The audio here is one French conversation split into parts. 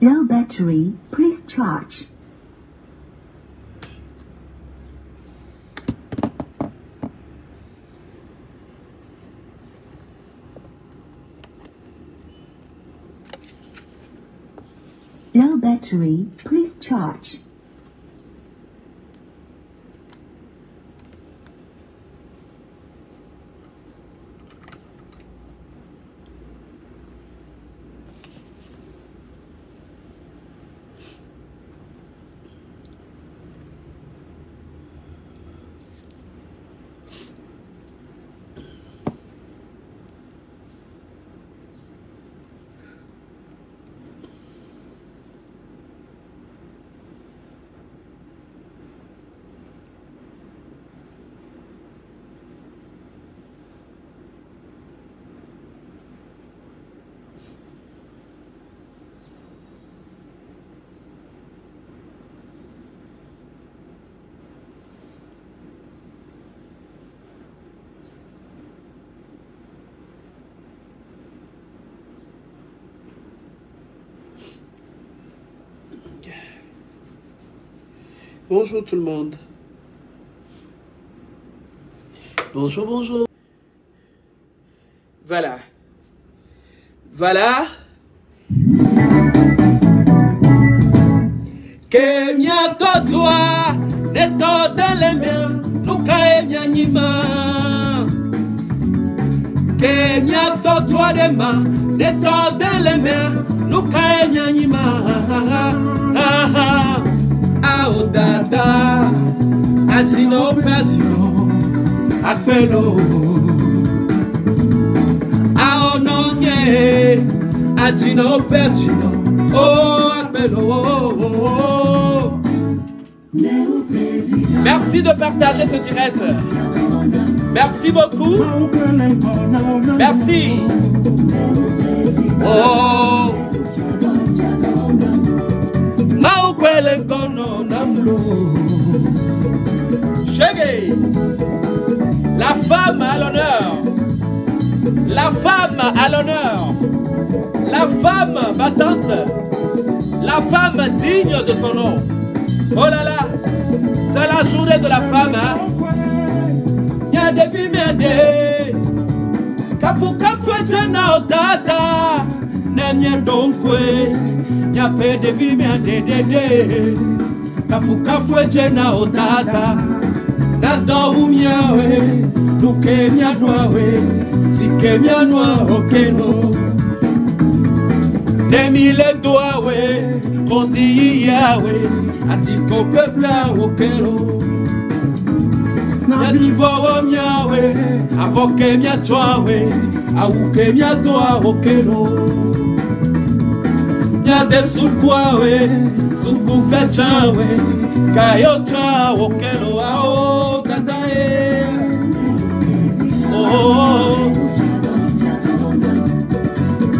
Low battery, please charge. Low battery, please charge. Bonjour tout le monde. Bonjour, bonjour. Voilà. Voilà. Que mia toi, de toda les mains, nous cae mia nima. Que mia toi de mains, de toda les mains, nous cae mia nima. Ao dada, adino passion, apelo. Ao nonye, adino passion, oh apelo. Merci de partager ce direct. Merci beaucoup. Merci. Oh. La femme à l'honneur. La femme à l'honneur. La femme battante. La femme digne de son nom. Oh là là, c'est la journée de la femme. Y'a des vies merde. Kafu kafu jana otata. Namye donkwe. Y'a peu de vie merde. Kafu kafu jana otata. Nado umyawe. Nuke myanwawe. Sike myanwa okeno. Nemile doawe. Kondi yawe. Atiko pebla okeno. Nanivo omyawe. Avoke myatwawe. Awuke myatoa okeno. Nyade sukwawe. Suku fechawe. Kayocha okeno. Ao tatae. Oh.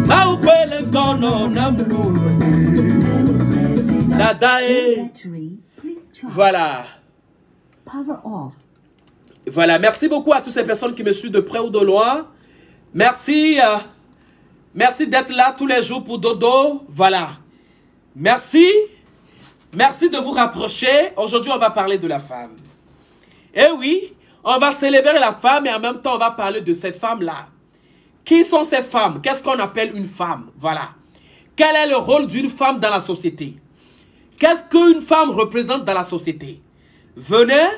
Maukwele kono namlu. Dadae. Voilà. Power off. Voilà, merci beaucoup à toutes ces personnes qui me suivent de près ou de loin. Merci. Merci d'être là tous les jours pour Dodo. Voilà. Merci. Merci de vous rapprocher. Aujourd'hui, on va parler de la femme. Eh oui, on va célébrer la femme et en même temps, on va parler de ces femmes-là. Qui sont ces femmes? Qu'est-ce qu'on appelle une femme? Voilà. Quel est le rôle d'une femme dans la société? Qu'est-ce qu'une femme représente dans la société? Venez,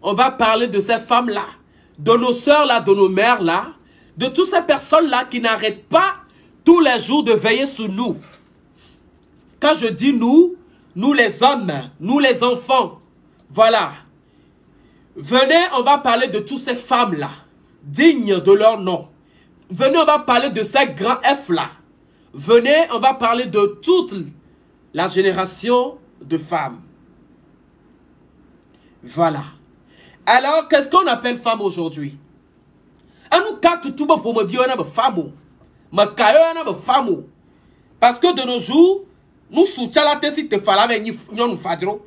on va parler de ces femmes-là, de nos sœurs-là, de nos mères-là, de toutes ces personnes-là qui n'arrêtent pas tous les jours de veiller sur nous. Quand je dis nous, nous les hommes, nous les enfants, voilà. Venez, on va parler de toutes ces femmes-là, dignes de leur nom. Venez, on va parler de ces grands F-là. Venez, on va parler de toute la génération de femmes. Voilà. Alors, qu'est-ce qu'on appelle femme aujourd'hui? Nous quatre tout pour me dire on a femme. Parce que de nos jours, nous soutiens la tête si te fallait avec nous fadro.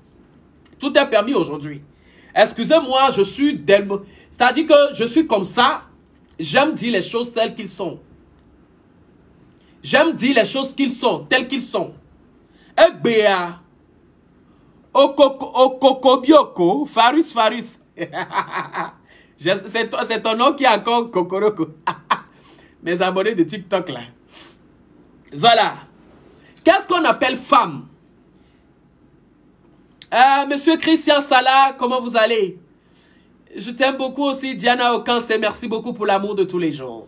Tout est permis aujourd'hui. Excusez-moi, je suis c'est-à-dire que je suis comme ça. J'aime dire les choses telles qu'elles sont. J'aime dire les choses qu'ils sont, telles qu'ils sont. Egbea. Okokobioko. Faris. C'est ton nom qui est encore Kokoroko. Mes abonnés de TikTok là. Voilà. Qu'est-ce qu'on appelle femme? Monsieur Christian Salah, comment vous allez? Je t'aime beaucoup aussi, Diana Okanse. Merci beaucoup pour l'amour de tous les jours.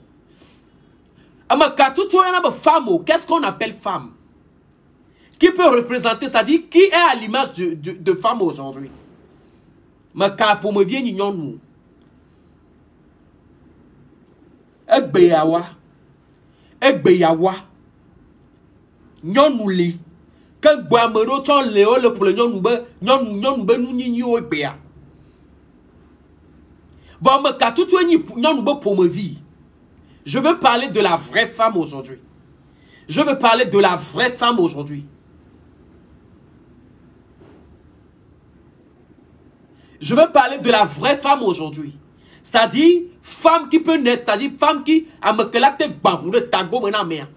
Qu'est-ce qu'on appelle femme? Qui peut représenter, c'est-à-dire qui est à l'image de femme aujourd'hui? Pour me vient nous. Egbeyawa. Nyonuli. Quand Guamero ton léo le pour le nyon be nou ni o egbeya. Bon, me ka tout nyon pour me vie. Je veux parler de la vraie femme aujourd'hui. Je veux parler de la vraie femme aujourd'hui. Je veux parler de la vraie femme aujourd'hui. C'est-à-dire, femme qui peut naître, c'est-à-dire, femme qui a me que la tête bam, de tago mena mea.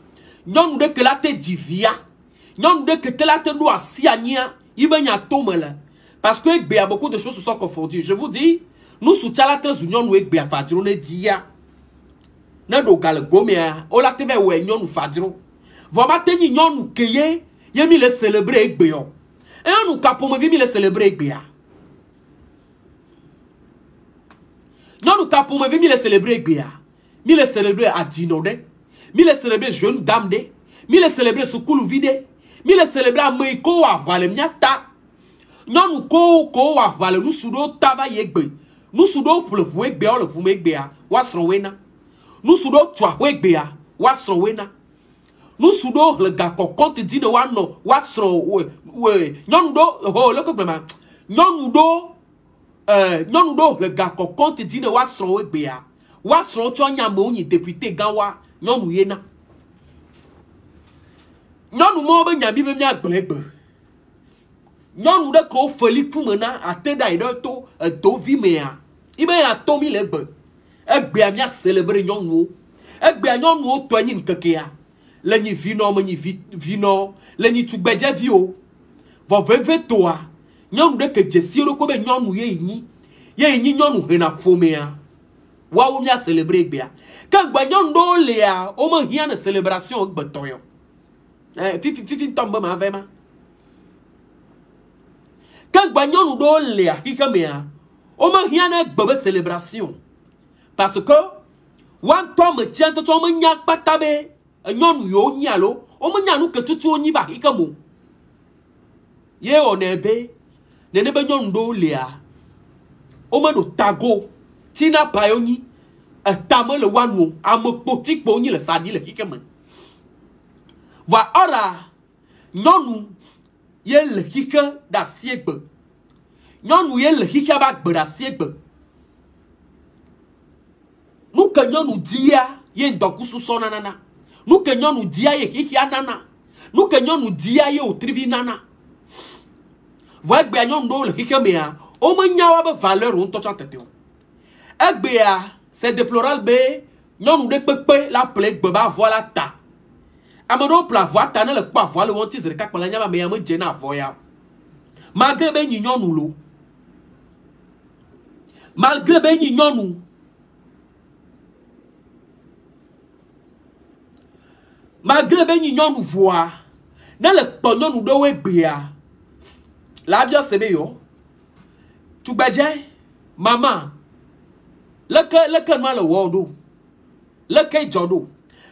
Nyon de que la tête divia. Nyon de que la tête doit siania. Il y a tout mal. Parce que il y a beaucoup de choses qui sont confondues. Je vous dis, nous soutiens la tête union nous il y a fadron ne dia. Na do gal gomea. O la teve we nyon nous fadron. Vraiment teni nyon nous keye. Yemi le célébrer egbeon. Et on nous capo me vi le célébrer egbea. Non, nous avons pour me célébrer Gbea. Mi le célébrer à Dinode. Mi le célébrer jeune dame de. Mi le célébrer Soukoulou vide. Mi le célébrer à Meiko à Valemniata. Non, nous ko à Valem. Nous soudo tava yegbe. Nous soudo pour le pouet Gbea, le pouet Gbea. Wasron wena. Nous soudo tua Gbea. Wasron wena. Nous soudo le gars qu'on compte dine wano. Wasron we. Non, nous do. Oh, le problème. Non, nous do. Non, nous le gars qu'on compte dit ne wa sro egbea wa sro cho nyambo ni député ganwa non nous yena non nous mo be nyambi be nya glegbe non nous de ko feli kumena ateda ido to do vi mea ibe ya to mi legbe egbea mia célébrer non nous egbea non nous to nyi nkekea le nyi vino me nyi vino le nyi tugbeje vio vo veve toa nyonu de ke jesiro ko be nyonu ye yin nyonu hena pomea wa wo mia célébrer gbea kan gba nyonu do le a o mo hia na célébration gbetoyo fifi tombe ma vema kan gba nyonu do le a hikamea o mo hia na gbebe célébration parce que wan to me tient to mo nya patabe nyonu yo nyalo o mo nya nu ke tutu onyi ba hikamo ye onebe nene be nyon do lea o me do tago tina payoni tamo le wanu amokpoti po ni le sadi le kikeme va ora nyonu ye le kike da siegbe nyonu ye le kike ba gbe da siegbe nu ke nyonu dia ye ndokusu so nanana nu ke nyonu dia ye kike anana nu ke nyonu dia ye otrivi nana voix gagnon do le kikemea o manyawa be valeur on to chanteteo egbea c'est déplorable be nyon de pepe la plaie gba voilà ta amado pla voix ta na le pa voix le wonti zere kakpala nyama me yam je na voya malgré be nyonu lo malgré be nyonu malgré be nyonu voix na le pa nyonu do egbea la bien c'est yo tu badje maman le que moi le wodo le que jodo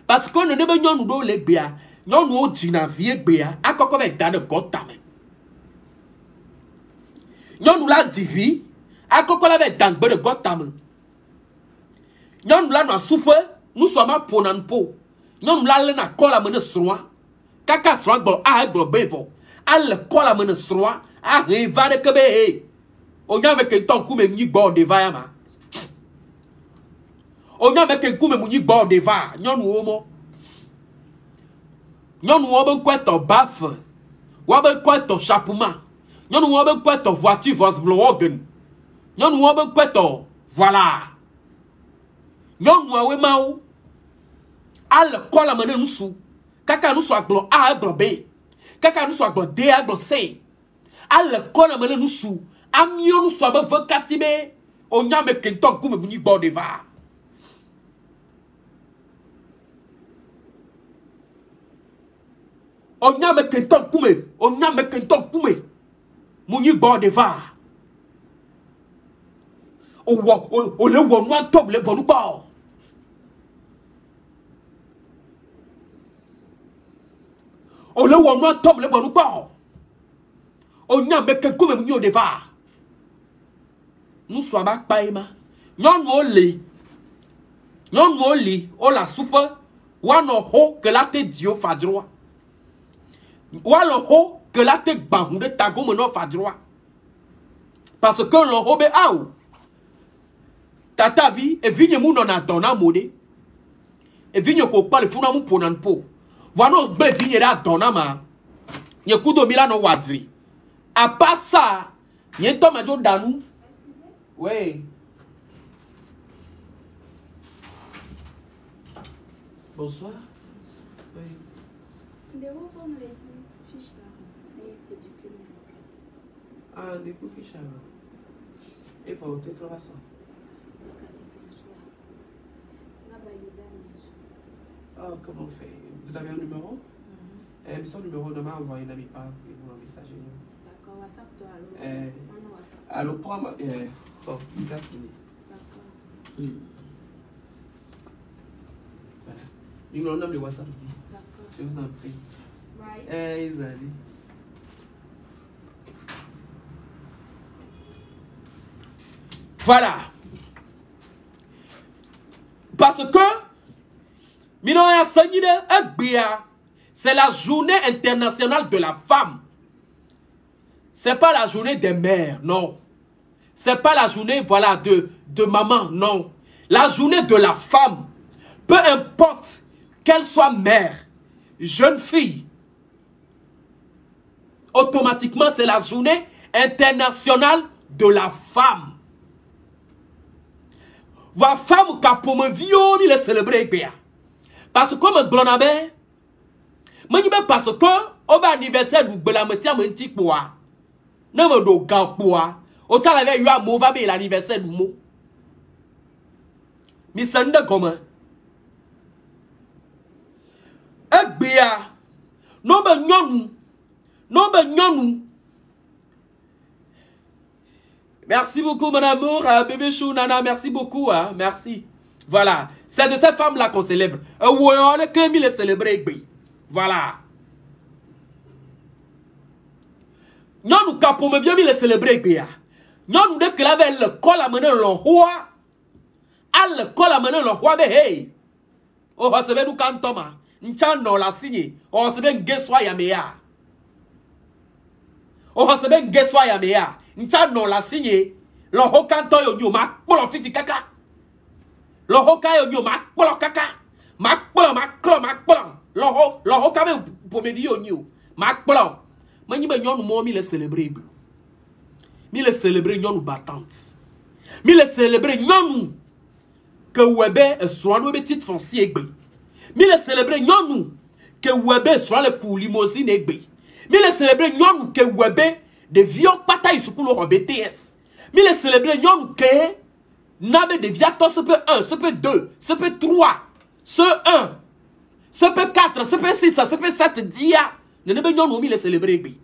parce que ne be nyonu do le gbea nyonu o jina vie gbea akoko be da de gotame nyonu la divi akoko la be dangbe de gotame nyonu la no soupe nous sommes pour nan po nyonu la le na kola me ne sroa kaka sroa gbo a gbo bevo al kola me ne sroa a va de kebe o nya me ke ton ku me nyi gbo de va ma o nya me ke ku me nyi gbo de va nyonu o mo nyonu o be kweto baf wa be kweto chapeau nyonu o be kweto voiture Volkswagen nyonu o be kweto voilà nyonu a we ma o al kola me ne nsu kaka nsu aglo a aglo be Kaka nous soit bon dé à bon c'est. À l'école amène nous sous. Amion nous soit bon vacatibé. On y a me kenton comme muni bord de va. On y a me kenton comme on y a me kenton comme muni bord de va. O le wo moi top le volu pas. O le wo moi top le volu pas. On y a me kenton comme muni de va. Nous sommes pas païma. Nyon oli, o la soupe, wano ho que la te dio fa droit. Wano ho que la te bambou de tago meno fa droit. Parce que l'on ho be aou. Tata vi, e vigne mou non a donna mode. E vigne ko pa le funa mou ponan po. Wano ble vigne da donna ma. Nye kudo mila no wadri. A pas ça, nye to majo danou. Oui. Bonsoir. Oui. Ah, des coups fiches. Et pour te trouver ça. Ah, comment on fait? Vous avez un numéro? Son numéro demain, envoyez un ami par un message. D'accord, WhatsApp toi alors. Allô, prends-moi. Oh, d'accord. Voilà. Il y a un homme de WhatsApp dit. D'accord. Je vous en prie. Bye. Isali. Voilà. Parce que c'est la journée internationale de la femme. C'est pas la journée des mères, non. C'est pas la journée, voilà, de maman, non. La journée de la femme. Peu importe qu'elle soit mère, jeune fille. Automatiquement, c'est la journée internationale de la femme. La femme qui pour me violer, le célébrer bien. Parce que comme Glonabe, parce que au anniversaire du Belametia menti quoi. Non me do gan quoi. Autant avait eu un mauvais l'anniversaire du mot. Mi sende comment? Bien. Non ben nyonou. Non ben nyonou. Merci beaucoup, mon amour. Bébé Chou, Nana, merci beaucoup. Hein, merci. Voilà. C'est de cette femme-là qu'on célèbre. Oui, on est que mis le célébrer. Voilà. Nous, nous, pour me bien mis le célébrer. Nous, nous, dès que l'avait le col à mener le roi. À le col à mener le roi. Hey. Oh, c'est bien nous quand Thomas. N'tchano la signé. Oh, c'est bien guessoi yamea. Oh, c'est bien guessoi yamea. N'tchano la signé. Le hokanto yo nyo mak polo fifi kaka. Le hoka yo nyo mak polo kaka. Mak polo. Le hoka me pour me dire yo nyo. Mak polo. Mani ben yon mo mi le célébrer. Mi le célébrer yon battante. Mi le célébrer yon que webe soit le petit foncier gbe. Mi le célébrer yon que webe soit le pour limousine gbe. Mi le célébrer yon que webe de vieux bataille sur le BTS. Mi le célébrer yon que nabe de viato CP1, CP2, CP3, CE1, CP4, CP6, CP7 dia. Ne ne ben yon mi le célébrer gbe.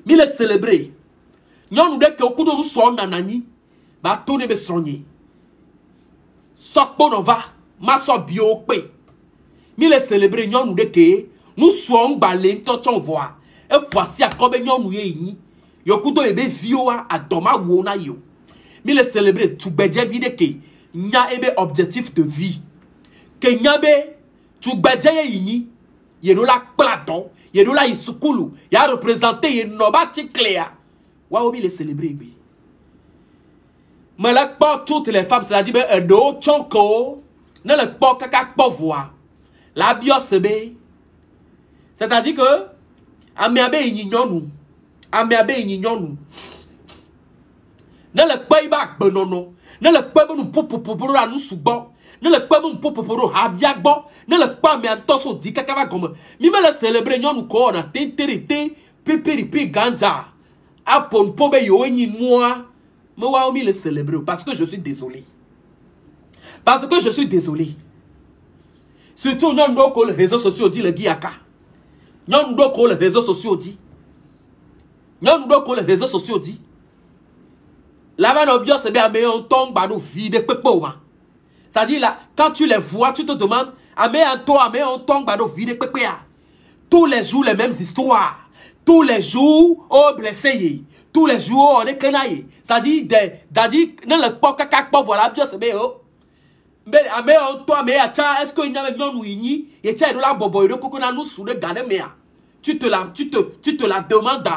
Mi le célébrer. Yon de que okudo nous son nanani. Ba to ne be sonye. Sokpo no va. Ma so bio pe. Mi le célébrer yon de que nous sommes balé ton voix. Et voici à comme yon yi. Yokudo ebe vioa a doma wona yo. Mi le célébrer tout bedje vide que nya ebe objectif de vie. Que nya be tout bedje yi. Yeno la platon, yeno la isukulu, ya représenté yeno bati clair. Wa omi le célébrer bi. Mais là pas toutes les femmes, c'est-à-dire ben do chonko, ne le pas kaka pas voir. La biosebe. C'est-à-dire que amiabe yinyonu, amiabe yinyonu. Ne le pas iba benono, ne le pas nous pour nous subo. Ne le pas mon popoporo, aviagbo. Ne le pas mais en tosso di kakava gomme. Mi me le célébrer, nous ko na tenterité, pépéripi ganja. Apon pobe yo ni moi. Me wa mi le célébrer parce que je suis désolé. Parce que je suis désolé. Surtout, non, non, les réseaux sociaux dit le guiaka. Non, non, les réseaux sociaux dit. Non, non, les réseaux sociaux dit. Là-bas, nos bios, c'est bien, mais on tombe à nos vies de pepo. C'est-à-dire, là, quand tu les vois, tu te demandes, mais on tombe à nos vies de pepo. Tous les jours, les mêmes histoires. Tous les jours, on blessé. Tous les jours, on est canaillé. C'est-à-dire, dans le poca, voilà, bios, c'est bien, mais est-ce que il y a non ou il y a de la bobo de coco nous sous le gane mea. Tu te la demandes.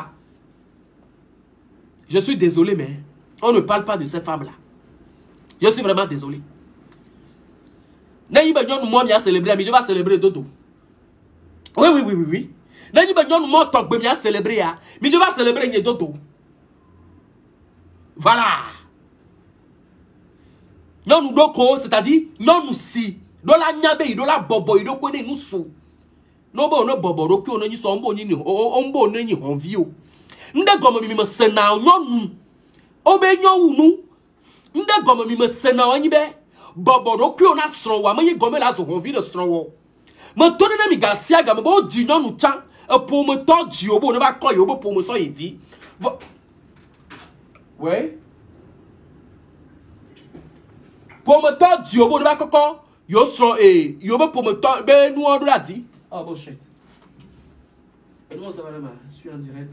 Je suis désolé, mais on ne parle pas de ces femmes là. Je suis vraiment désolé. N'est-ce pas nous moi bien célébrer, mais je vais célébrer dodo. Oui. N'est-ce pas nous moi talk bien célébrer, mais je vais célébrer dodo. Voilà. Non nous doko, c'est-à-dire non nous si do la nyabe do la bobo do ko ne nous sou no bo no bobo ro ko no nyi so ombo ni ombo no nyi honvio nde gomo mi me sena nyonu obe nyowu nu nde gomo mi me sena onyi be bobo ro ko na sro wa me gomo la zo honvio sro wo me to na mi gasia ga me bo di nyonu chan e po me to ji obo no ba ko yo bo po me so yedi ouais. Pour me tordre du yobo de la coco, yo son et yobo pour me tordre, ben nous on l'a dit. Oh bullshit. Et comment ça va là-bas? Je suis en direct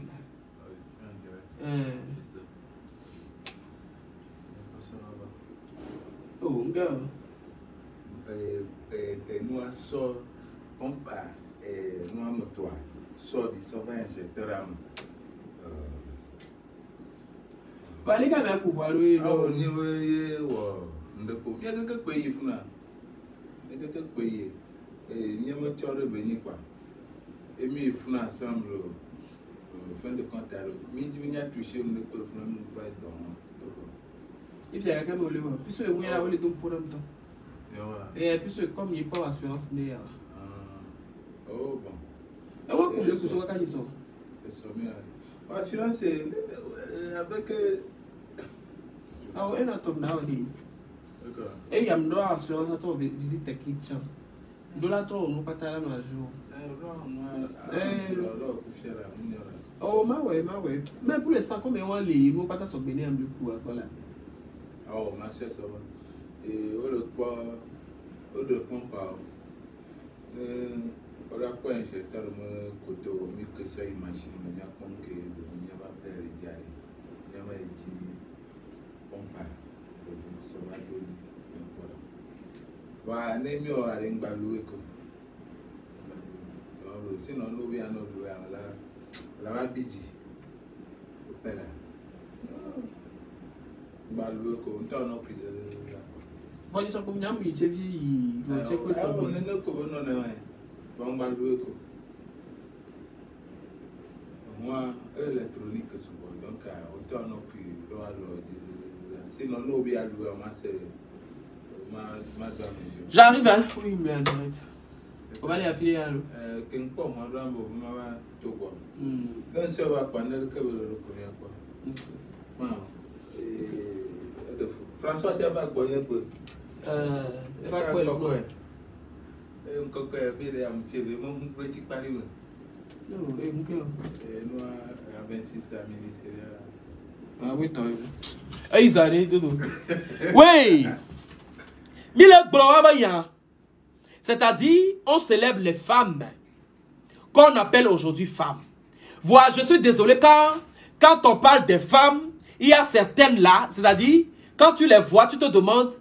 là. Oh gars. Nous on sort, pompe, nous on moto, sort du sauvetage injecteur. Parlez quand même pour voir le. Oh niveau ndeko ya keke kweyi funa keke kweyi nyama chore beni kwa emi funa ensemble fin de compte mi ji nya toucher ndeko funa mu va donc il fait quand même le voir puis c'est moi là le don pour le temps et puis c'est comme il pas assurance né oh bon et on peut le pousser quand ils sont assurance avec ah ouais non top now dit. Et il y a une assurance à ton visite technique. De la tour, nous pas t'aller un jour. Oh, ma ouais. Mais pour l'instant, comme on lit, nous pas t'as béni un coup, voilà. Oh, ma chère, ça va. Et au le quoi, au de pompe, on a quoi injecteur, me côté au mieux que ça, machine, mais il y a comme que il n'y a pas peur d'y aller. Il y a pas dit pompe. Wa nemi o are ngbalu eko sinon no bi ano lu la wa biji o pela ngbalu eko nta no pizza Voi so comme nyam bi chevi no cheko to bo ne ko bo no na wa ngbalu eko moi électronique so bo donc autant no ki do alo sinon no bi alu ma se j'arrive hein. Oui, mais en direct. On va aller affiler à l'eau. François, tu as pas quoi un peu. Pas quoi le fois. Un coco est bien à me tirer, mon petit pari. Non, et mon cœur. Nous à 26 à ministériel. Ah oui, toi. Ah, ils arrivent, dodo. Oui! C'est-à-dire, on célèbre les femmes qu'on appelle aujourd'hui femmes. Voilà, je suis désolé, quand on parle des femmes, il y a certaines là, c'est-à-dire, quand tu les vois, tu te demandes,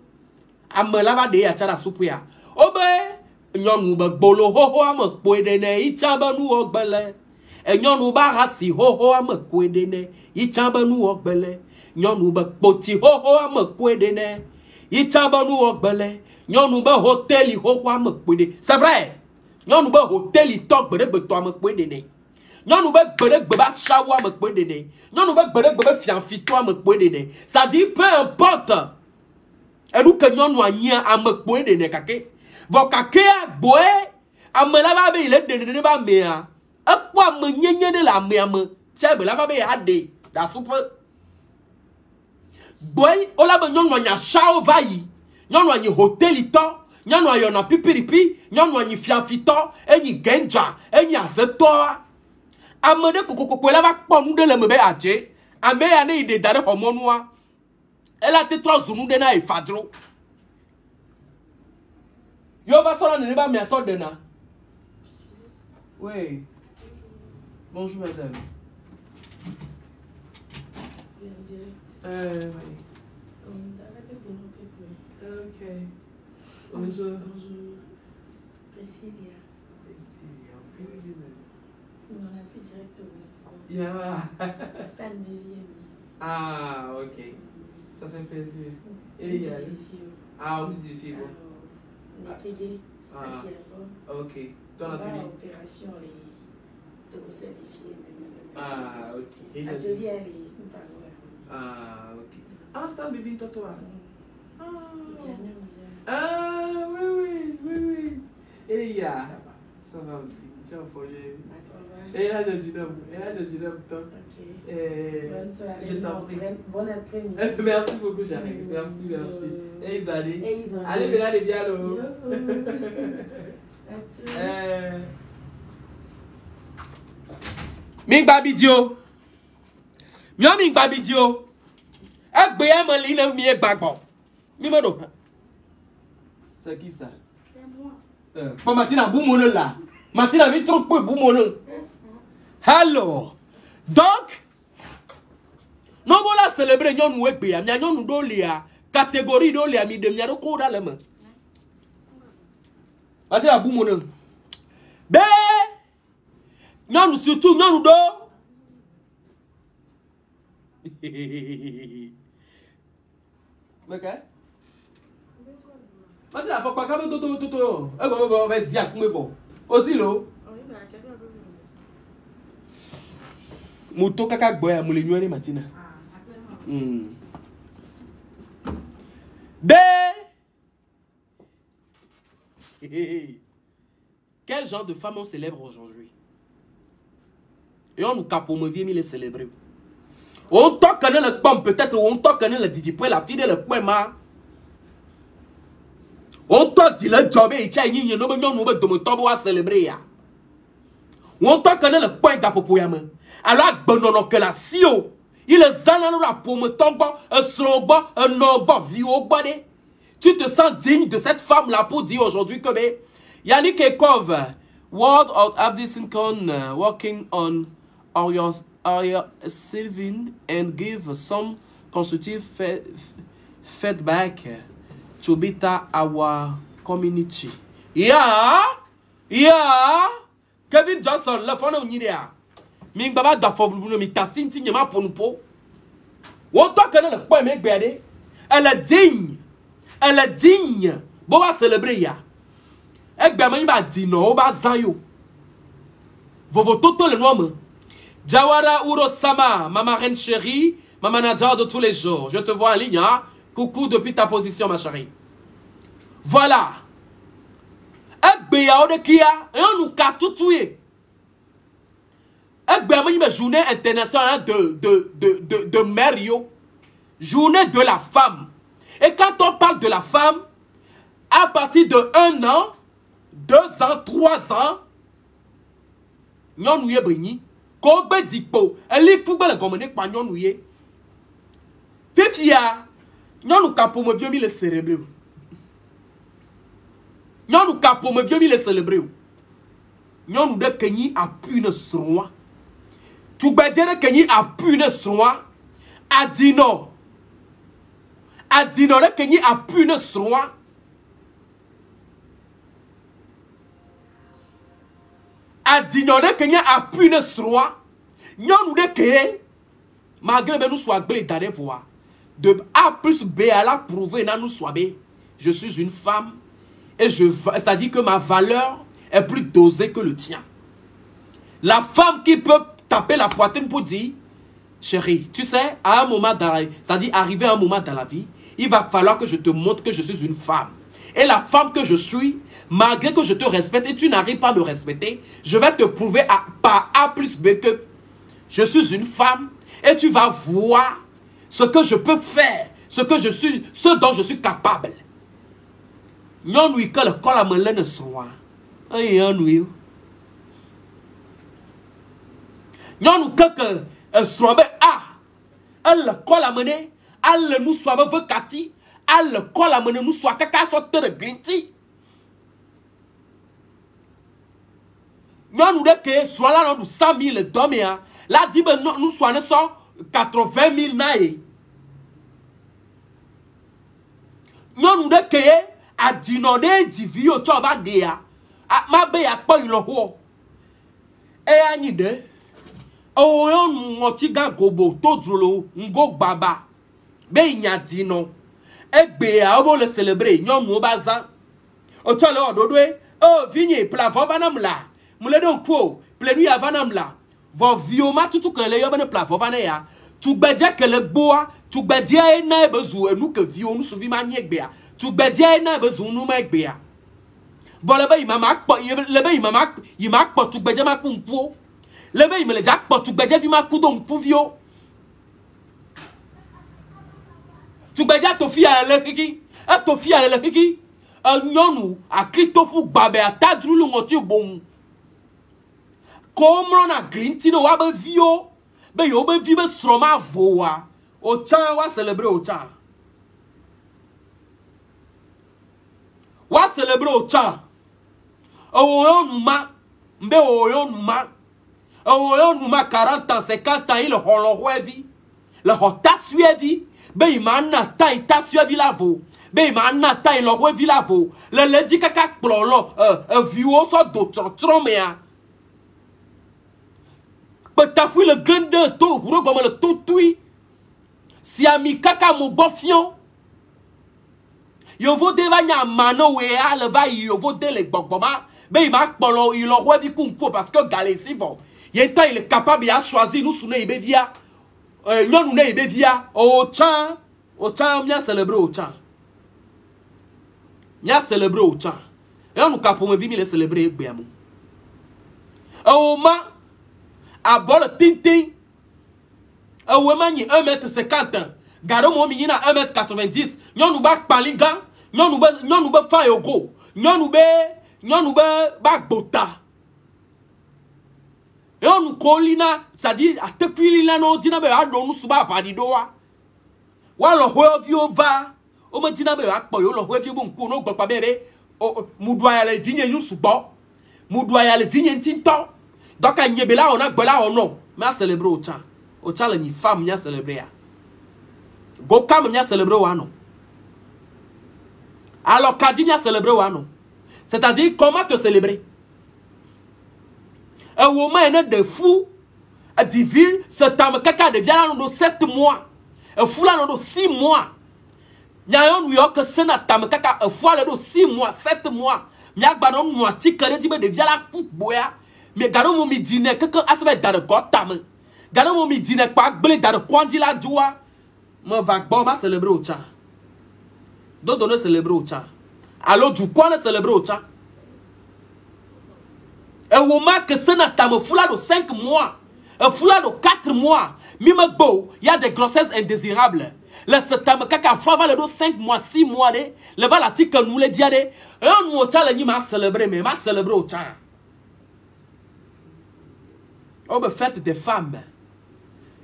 oh ben, nyonu ba bolo ho ho am kwedene ichamba nu ogbele nyonu ba hasi ho ho am kwedene ichamba nu ogbele nyonu ba poti ho ho am kwedene ichamba nu ogbele nyonu ba hôtel ho ho am kwede. C'est vrai, nyonu ba hôtel to gbere to am kwedene nyonu ba gbere ba shawa am kwedene nyonu ba gbere fianfi to am kwedene. Ça dit peu importe Et nous, que nous avons un peu de nekake. Vos kake a boé. Amelaba be ile de ne ba mea. Akwa menyenye de la mea me. Chebe la ba be ade. Da super. Boy, ola be nyon wanya shao vai. Nyon wanyi hotel ito. Nyon wanyi na pipiripi. Nyon wanyi fiafito. Enyi genja. Enyi azeto. Amede kokoko la ba kponu de le mebe aje. Ame ya ne ide dare homonua. Elle te transunu de na ifadro. Yo va solo ne ba me so de na. Oui. Bonjour madame. Oui. Ok. Bonjour. Bonjour. Priscilla. Priscilla. On a fait direct au restaurant. Yeah. Stan Mévier. Ah, ok. Ça fait plaisir. Et il y a... Ah, on dit filles. Nekege. Ah, ok. Dans l'opération, les Tobosel des filles. Ah, ok. Atelier, les paroles. Ah, ok. Ah, c'est un bébé, toi. Ah. Ah, oui. Et il y a... Ça va aussi. Tiens, faut y... Et là, je suis là, toi. Ok. Bonne soirée. Je t'en prie. Bon après-midi. Merci beaucoup, chérie. Merci. Et Isali. Allez, viens, allô. Ming Babidio. Mio Ming Babidio. Agbe Emily ne mi egbagbo. Mi modo. C'est qui ça? C'est moi. Bon, Martina Boumono là. Martina mi trop peu Boumono. Alors, donc, nous allons célébrer nous egbe ya, mi anyonu do lia, catégorie do lia mi de mi ado ko da le me. Martina Boumono. Be nyonu surtout nyonu do. Okay? Martina faut pas ka toto. E go va se dia kume fo. Aussi lo. Muto kaka gboya mo le nyore Martina. Quel genre de femme on célèbre aujourd'hui? Et on nous capote, viens les célébrer. On t'en connaît le pomme, peut-être on t'en connaît le Didi Poué, la fille de le poème. On t'en dit le job et tiens, il y a un homme de mon tombeau à célébrer. On t'en connaît le point d'Apopoyama. Alors, bon, que la sio, il est zananora pour me tomber, un slombo, un nombo, vieux body. Tu te sens digne de cette femme-là pour dire aujourd'hui que, Yannick Ekov, World of Abdissincon, working on our saving and give some constructive feedback to better our community. Yeah. Kevin Johnson, le fond de l'idée. Ming baba da fo bulu mi tasin ti nyama ponu po. Wo to kan le po me gbede. Elle est digne. Bo va célébrer ya. Egbe ma ba dino o ba zan yo. Vovo toto le nom. Jawara Urosama, ma reine chérie, ma manager de tous les jours. Je te vois en ligne, hein? Coucou depuis ta position, ma chérie. Voilà. Egbe ya o de kia, et on nous ka tout tuer. Une journée internationale de Mario. Journée de la femme. Et quand on parle de la femme, à partir de 1 an, 2 ans, 3 ans, nous sommes Kobe Dikpo, elle est football comme par nous. Fifia, nous sommes capables de bien le célébrer. Nous sommes capables de bien le célébrer. Nous sommes capables de bien tu peux dire que ni a pu ne soit Adino que ni a pu ne soit Adino que ni a pu ne soit nous de que malgré nous soit blé dans les voix de A plus B à la prouver dans nous soit B je suis une femme et c'est-à-dire que ma valeur est plus dosée que le tien. La femme qui peut taper la poitrine pour dire Chérie, tu sais, à un moment dans la vie, c'est-à-dire arrivé à un moment dans la vie, il va falloir que je te montre que je suis une femme. Et la femme que je suis, malgré que je te respecte et tu n'arrives pas à me respecter, je vais te prouver par A plus B que je suis une femme et tu vas voir ce que je peux faire, ce dont je suis capable. Non, oui, que le col à me ne soit. Non, oui. Non, que soit elle le col à mener, elle nous soit vacati, elle le col à mener, nous soit caca sorte de glinti. Non, nous que soit là, nous 100 000 d'hommes, là, dit, nous soit 80 000 naïs. Non, nous que a dinondé divio chova dia a mabe ya po iloho e anyi de o yon ngotiga gobo todrulo ngo baba be nya dino e gbe a obo le célébrer nyon mo baza o tole ododwe o vinye plafon vanamla mule don ko plenu ya vanamla vo vioma tutu kan le yo bene plafon vanaya tu gbeje ke le gboa tu gbeje e na e bezu enu ke vio nu suvi ma nye gbe a tu bedia na bezu nu ma gbea volebe imama kpo lebe imama kpo tu bedia ma kunpo lebe imele ja kpo tu bedia vi ma kudo mpuvio tu bedia to fi ale kiki e to fi ale kiki nyonu akito fu gbabe atadrulu ngoti bom komro na glinti no wa be vio be yo be vi be sroma voa o chan wa célébrer o chan wa célébrer au chan. Oyo numa, mbe oyo numa. Oyo numa 40 ans, 50 ans, il holo vie. Le hota suevi. Be imana ta ita suevi la vo. Be imana ta il lo vi la vo. Le ledi kaka plolo, viwo so do tromea. Peta fui le grande to, bro comme le totui. Si ami kaka mo bofion. Yo vo de vanya mano we a le va yo vo de le gbogoma be il marque polo il envoie vi kumpo parce que galesi bon il est capable de choisir nous sune ibevia non nous ne ibevia o chan mia célébrer o chan mia célébrer o chan et on capo me vi mi le célébrer egbeamu o ma abol tintin o ma ni 1m50 garo mo mi na 1m90 nyon nous ba paliga nyon nous ba fa yogo nyon nous ba bota et on nous colina ça dit a te pilina no dina be ado nous suba pa di doa wa lo ho vio va o ma dina be akpo yo lo ho vio bo nku no gbo pa bebe o mudwa ya le vinye yu subo mudwa ya le vinye ntinto donc a nyebela on a gbola ono ma célébrer o cha le ni femme nya célébrer ya go kam nya célébrer wa no alors kadi nya célébrer wa no c'est-à-dire comment te célébrer un woman de fou a divin ce tam kaka de via no 7 mois un fou là no 6 mois nya yon New York sena tam kaka un fou là no 6 mois 7 mois nya gba no mo ti kare ti be de via la coup boya mais garo mo mi dine kaka asbe dar ko tam garo mo mi dine pa gble dar kwandi la joie mon vagbon va célébrer au chat. Dodo ne célébrer au chat. Alors du quoi ne célébrer au chat? Un woman que c'est un foulard de 5 mois. Un foulard de 4 mois. Mime beau, il y a des grossesses indésirables. Le septembre, kaka fois le 5 mois, 6 mois, le va la tique nous le diade. Un mot le ni m'a célébré, mais m'a célébré au chat. On me fête des femmes.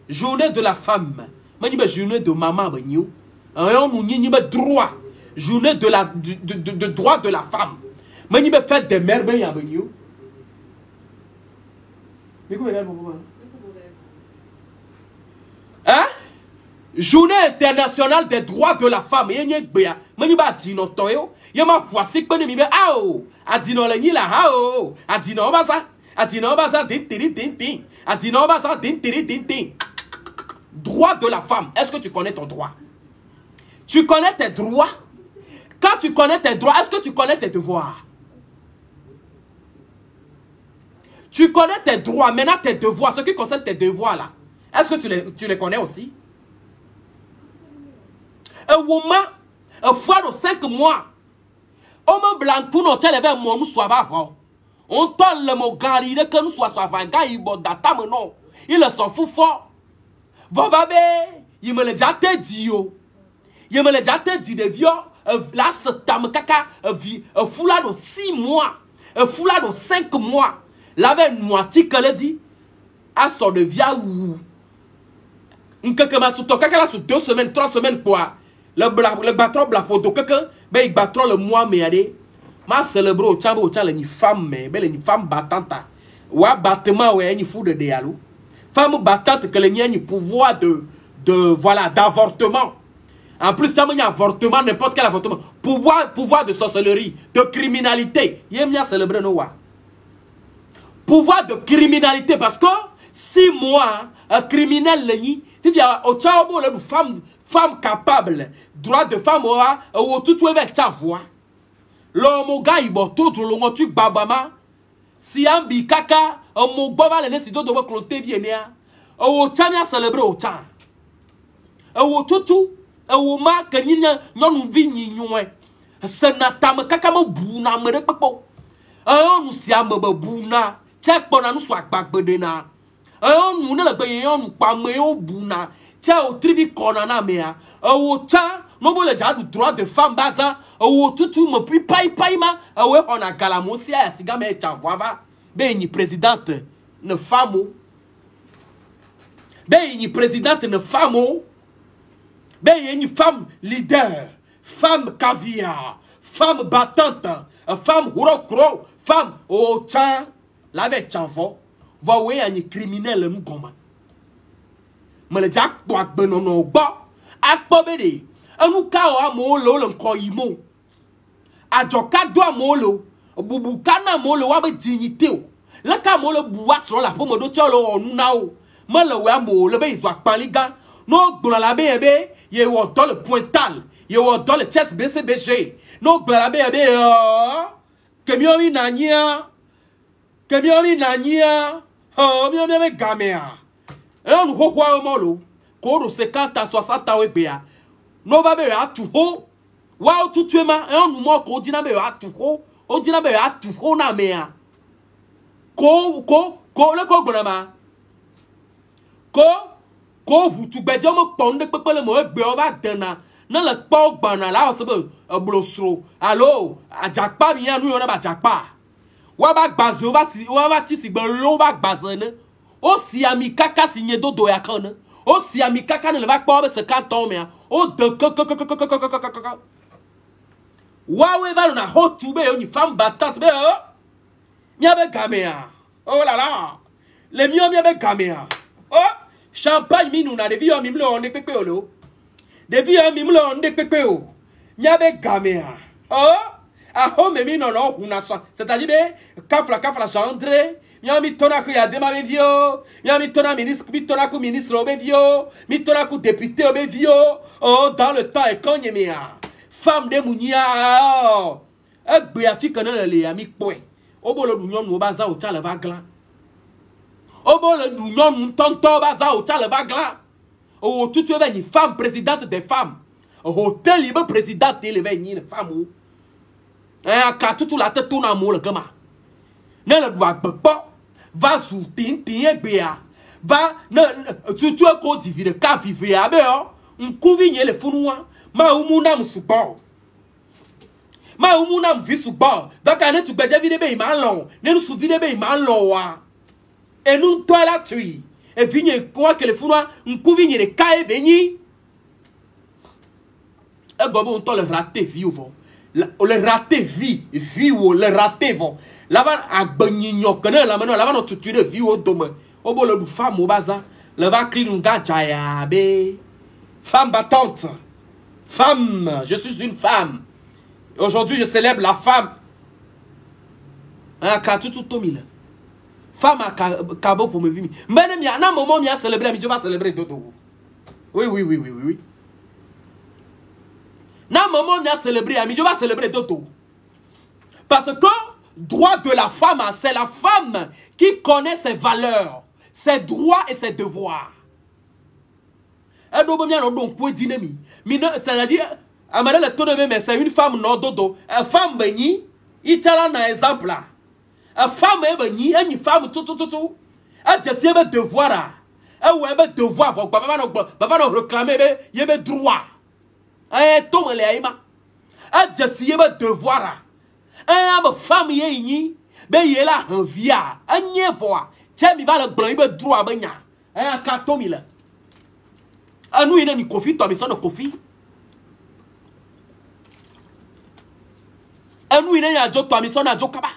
Journée de la femme. Manibe journée de maman benyo. On nous ni droit. Journée de droit de la femme. Manibe fête des mères benyo. Hein? Journée internationale des droits de la femme. Yenye gbeya. Maniba dino toyo. Yema voici que mi be ao. Adino le ni la ao. Adino baza. Adino baza din tiri din din. Adino baza din tiri din din. Droit de la femme. Est-ce que tu connais ton droit? Tu connais tes droits? Quand tu connais tes droits, est-ce que tu connais tes devoirs? Tu connais tes droits, maintenant tes devoirs, ce qui concerne tes devoirs là. Est-ce que tu les connais aussi? Un woman, un fois de 5 mois. On me blanc tout notre levé mon soit pas. On tourne le mot gari de que nous soit pas gars il bon data non. Il s'en fout fort. Vababe, il me l'a déjà dit yo. Il me l'a déjà dit de vieux. Là ce tam kaka foula de 6 mois. Foula de 5 mois. L'avait noiti que le dit. À son de via ou. Nkeke sous ton kaka là sous 2 semaines, 3 semaines quoi. Le batron blapo do quelqu'un, ben il battra le mois mais allez. Ma célébrer au chambre une femme mais belle une femme battante. Wa battement ouais une fou de déalou. Femme battante que le n'y a pouvoir de voilà d'avortement. En plus ça me avortement n'importe quel avortement. Pouvoir de sorcellerie, de criminalité. Yem ya célébrer no wa. Pouvoir de criminalité parce que 6 mois un criminel le ni, tu viens au chambre le femme capable, droit de femme ou tout avec ta voix. L'homme gars il bon tout le tu babama. Si ambi kaka, mon baba le nesi do cloter bien ya. O tania célébrer au temps. O tout o ma que ni non vi ni nyoe. Senata me kaka mo buna me repepo. On nous si am buna. Check pona nous soit bagbedena. On nous ne le payon nous pas me o buna. Tiens au tribu konana mea au cha no bo le ja du droit de femme baza au tutu me puis paï ma au on a galamosi a siga me cha voava be ni présidente ne femme be ni présidente ne femme be ni femme leader femme caviar femme battante femme hurokro femme au cha la be chanvo va we ni criminel mu goma me le jack boak benono ba akpo bede anu ka o amolo le nko yimo ajoka do amolo bubu kana molo wa be dignité o la ka molo buwa so la pomo do tiolo onu na o me le we amolo be izo akpaliga no gbola la be ebe ye wo do le pointal ye wo do le chest BCBG no gbola la be ebe kemiomi nania oh mi me gamea. Et on nous voit au molo, qu'on 50 à 60 ans, no va be à tout haut. Wow, tout tu ma, et on nous montre qu'on dit na be à tout haut, on dit na be à tout haut na mea. Le ko bonama. Ko vous tu be jomo ponde pepe le mo egbe o va dana. Na le po bana la o se be blosro. Allo, a jakpa bi anu yo na ba jakpa. Wa ba gbazo wa va ti si gbe lo ba gbazene. O si ami kaka signé dodo ya kan. O si ami kaka ne le va pas 50 ans mais o de wa we va na hot to be une femme battante be mi ave gamea. Oh là là. Le mi ave gamea. Oh champagne mi nous na de vi mi mlo on de pepe olo. De vi mi mlo on de pepe o. Mi ave gamea. Oh a home mi no no una c'est-à-dire be kafla chandre. Mi tona ku ya dema be vio, mi tona ministre obe vio, mi tona ku député obe vio. Oh dans le temps et quand mea. Femme de munia. Egbe afi kan le ami point. Obolo du nyon no baza o cha le vagla. Obolo du nyon tonton baza o cha le vagla. Oh tout tu es une femme présidente des femmes. Oh tel libre présidente il est une femme. Ka tout la tête tourne à mo le gama. Ne le doit pas. Va sous tintin bea. Va tu ko divide ka vive ya be o. Nkuvinye le funwa. Ma umuna msubo. Ma umuna mvisu bo. Donc ane tu beje vide be imalon. Ne nous souvide be imalon wa. Et nous toi la tui. Et vigne quoi que le funwa nkuvinye le ka e beni. E gobo on to le raté vie ou le raté vie ou le raté vont. Là-bas, à Benyigno, connaît la mano, là-bas, tu tues de vie au dôme. Au bol de femme au bazar, le va crier un gars, femme battante. Femme, je suis une femme. Aujourd'hui, je célèbre la femme. Un cas tout tomile. Femme à cabo pour me vivre. Mais il y a un moment, il y a célébré, mais je vais célébrer dodo. Oui. Nan moment, il y a célébré, mais je vais célébrer dodo. Parce que droit de la femme, c'est la femme qui connaît ses valeurs, ses droits et ses devoirs. Elle doit bien donc pour dynamique. C'est-à-dire, Amara le tonne mais c'est une femme non dodo. Une femme bénie, il t'a là un exemple là. Une femme bénie, une femme tout. Elle te dit un devoir là. Elle a un devoir. Papa nous réclamer, il y a un droit. Elle tombe les aïma. Elle te dit un devoir là. Elle a une femme yéni, ben il est là en via. Elle n'y est pas. Tiens, il va le blanc, il a droit ben ya. Elle a 4 000. Ah nous il a ni Kofi, toi mais ça de Kofi. Et nous, il y a un job, toi, mais son a job kaba.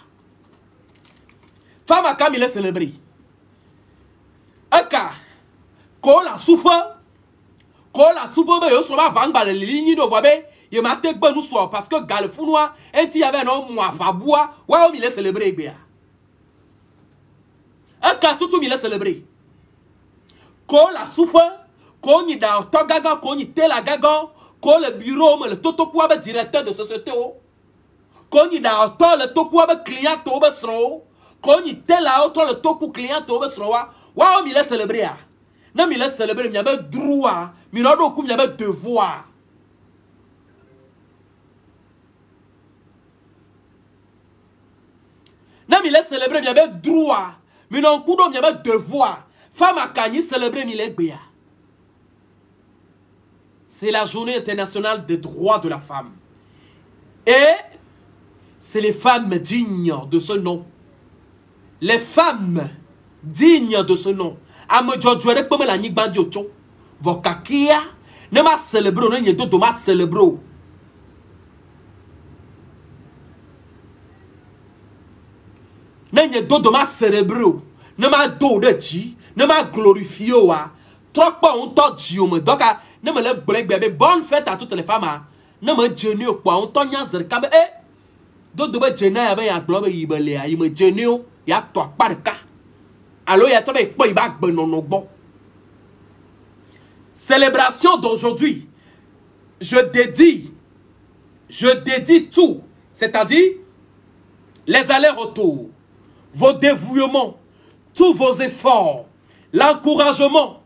Femme a quand il est célébré. Eka, quand la soupe, ben, yo soma bangba les lignes de voix, ben, il m'a été bon nous soir parce que Galfounois, et il y avait un mois pas bois, ouais, il est célébré, bien. Eka, tout il est célébré. Quand la soupe, quand il y a un togaga, quand il y a la gaga, quand le bureau, le toto quoi, ben, directeur de société, quand il y a un temps, le toku avec client, tout le sro. Quand il y a là, le toku client, tout le sro. Waouh, il est célébré. Non, il est célébré, il y a droit. Mais non, il y a devoir. Non, il est célébré, il y a droit. Mais non, il y a devoir. Femme à Kanye célébré, il est bien. C'est la journée internationale des droits de la femme. Et c'est les femmes dignes de ce nom. Les femmes dignes de ce nom. Amejojwere comme la nyigba di ocho. Vokakia ne ma célébrer ne nye do ma célébrer. Ne nye do ma célébrer. Ne ma do de ji, ne ma glorifier wa. Trop pas on to ji o me donc ne me le blague bébé. Bonne fête à toutes les femmes. Ne me jeûner au quoi on to nya zerka be dodo be jena ya be ya glo be yibele ya me jenio ya to parka allo ya to be po iba gbenono gbo. Célébration d'aujourd'hui, je dédie tout, c'est-à-dire les allers-retours, vos dévouements, tous vos efforts, l'encouragement,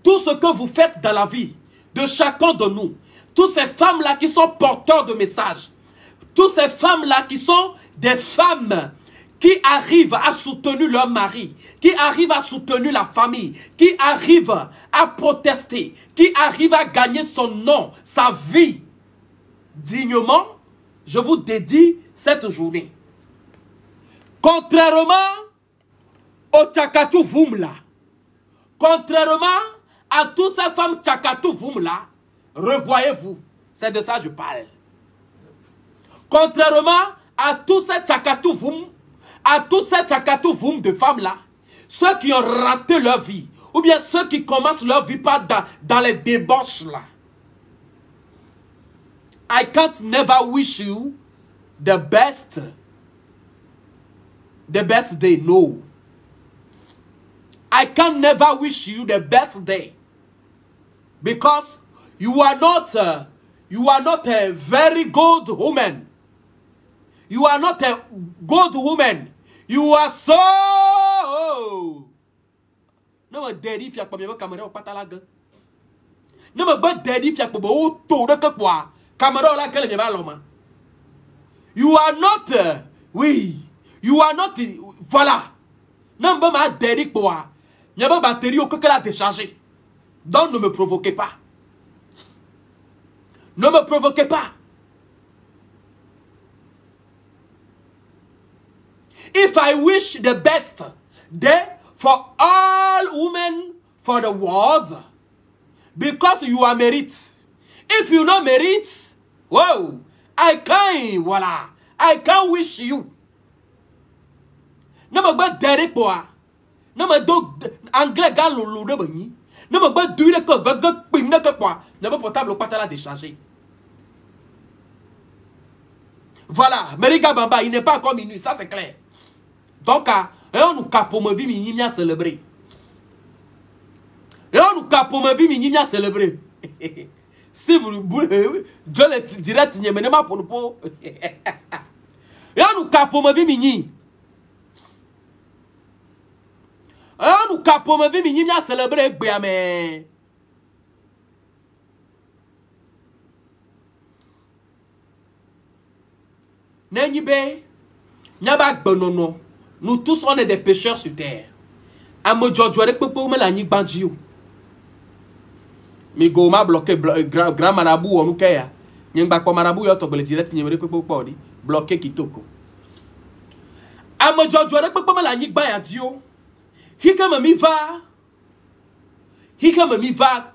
tout ce que vous faites dans la vie de chacun de nous, toutes ces femmes-là qui sont porteurs de messages, toutes ces femmes-là qui sont des femmes qui arrivent à soutenir leur mari, qui arrivent à soutenir la famille, qui arrivent à protester, qui arrivent à gagner son nom, sa vie dignement, je vous dédie cette journée. Contrairement au Tchakatou Voumla, contrairement à toutes ces femmes Tchakatou Voumla, revoyez-vous, c'est de ça que je parle. Contrairement à tous ces Tchakatou Voum, à toutes ces Tchakatou Voum de femmes là, ceux qui ont raté leur vie, ou bien ceux qui commencent leur vie pas dans les débauches là. I can't never wish you the best day, no. I can never wish you the best day. Because you are not a very good woman. You are not a good woman. You are so. No me daddy fiak pa me caméra patalaga. No me ba daddy fiak pa o to de quoi. Caméra la kele me ba loma. You are not oui. You are not voilà. Non me ma daddy quoi. N'y a pas batterie au que la décharger. Donc ne me provoquez pas. Ne me provoquez pas. If I wish the best day for all women for the world, because you are merit. If you don't merit, whoa, I can't, voilà, I can't wish you. Ne me bat derrière quoi? Ne me do anglais gal lolo de bani. Ne me bat du que gaga pim de quoi? Ne me portable pas la décharger. Voilà, Meriga Bamba, il n'est pas encore minuit, ça c'est clair. Donc, on nous cap pour me vie, il a célébré. Et on nous cap pour me vie, il a célébré. Si vous je le dirais, tu n'es pas pour nous. Et on nous cap pour me vie, il on nous cap pour me vie, il a célébré. Nous tous, on est des pécheurs sur terre. Mi goma bloqué grand marabout on ukaya. Nyengba kwa marabout yo to bele direct nyemere pepe podi bloqué kitoko. Amo jojo rek pepe mala nyigba ya dio. Hika mami va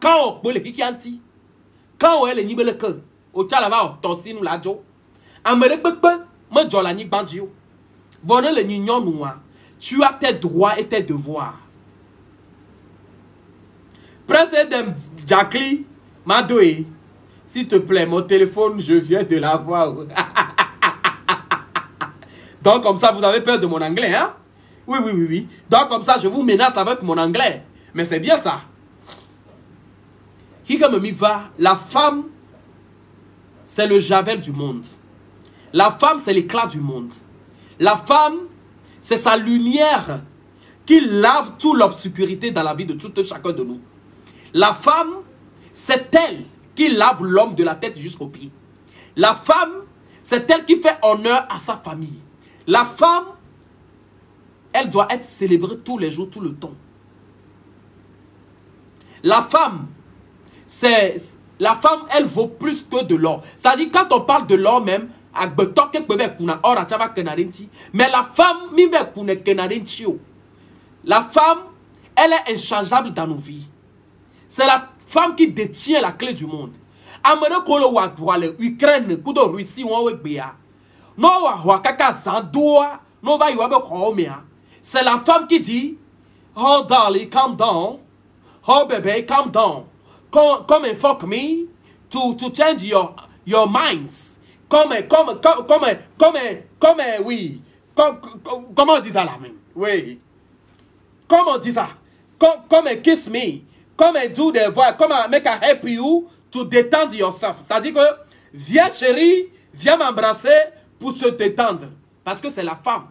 quand on bole hiki anti. Quand on ele nyibele ke o tala ba o tosinu la jo. Amere pepe mo jola nyigba dio. Bonne le nyignon noa. Tu as tes droits et tes devoirs. Président Jacqueline Madoé, s'il te plaît, mon téléphone, je viens de l'avoir. Donc, comme ça, vous avez peur de mon anglais, hein? Oui. Donc, comme ça, je vous menace avec mon anglais. Mais c'est bien ça. La femme, c'est le javel du monde. La femme, c'est l'éclat du monde. La femme, c'est sa lumière qui lave toute l'obscurité dans la vie de tout chacun de nous. La femme, c'est elle qui lave l'homme de la tête jusqu'aux pieds. La femme, c'est elle qui fait honneur à sa famille. La femme, elle doit être célébrée tous les jours, tout le temps. La femme, elle vaut plus que de l'or. C'est-à-dire, quand on parle de l'or même, mais la femme, la femme, elle est inchangeable dans nos vies. C'est la femme qui détient la clé du monde. C'est la femme qui dit, oh darling, calm down. Oh baby, calm down. Come and fuck me to change your minds. Oui. Comment on dit ça là même? Oui. Comment on dit ça? Come and kiss me. Come and do the voice. Come and make a help you to détendre yourself. C'est-à-dire que, viens chérie, viens m'embrasser pour se détendre. Parce que c'est la femme.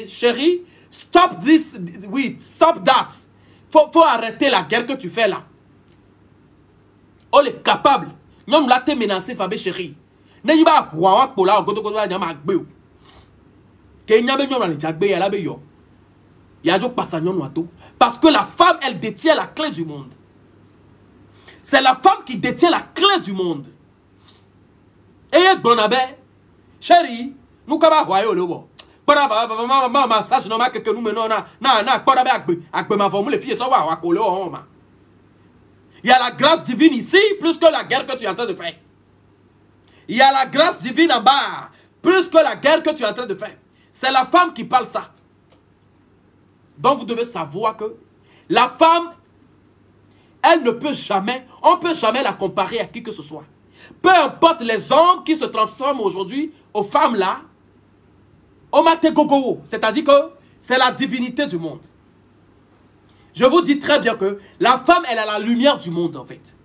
Chérie, stop this. Oui, stop that. Faut arrêter la guerre que tu fais là. On est capable. Nous l'avons menacé, Fabé chérie. N'est-ce pas roi pour la goto goto nyama gbeu. Que nyabe nyoma le jagbe ya la be yo. Ya jo passa nyon wato. Parce que la femme, elle détient la clé du monde. C'est la femme qui détient la clé du monde. Et bonabe, chérie, nous kaba royo le bo. Para ba massage no ma que nous menons na para be agbe ma formule fille so wa ko le o ma. Il y a la grâce divine ici plus que la guerre que tu es en train de faire. Il y a la grâce divine en bas plus que la guerre que tu es en train de faire. C'est la femme qui parle ça. Donc vous devez savoir que la femme, elle ne peut jamais, on ne peut jamais la comparer à qui que ce soit. Peu importe les hommes qui se transforment aujourd'hui aux femmes là, au maté gogo, c'est-à-dire que c'est la divinité du monde. Je vous dis très bien que la femme, elle a la lumière du monde en fait.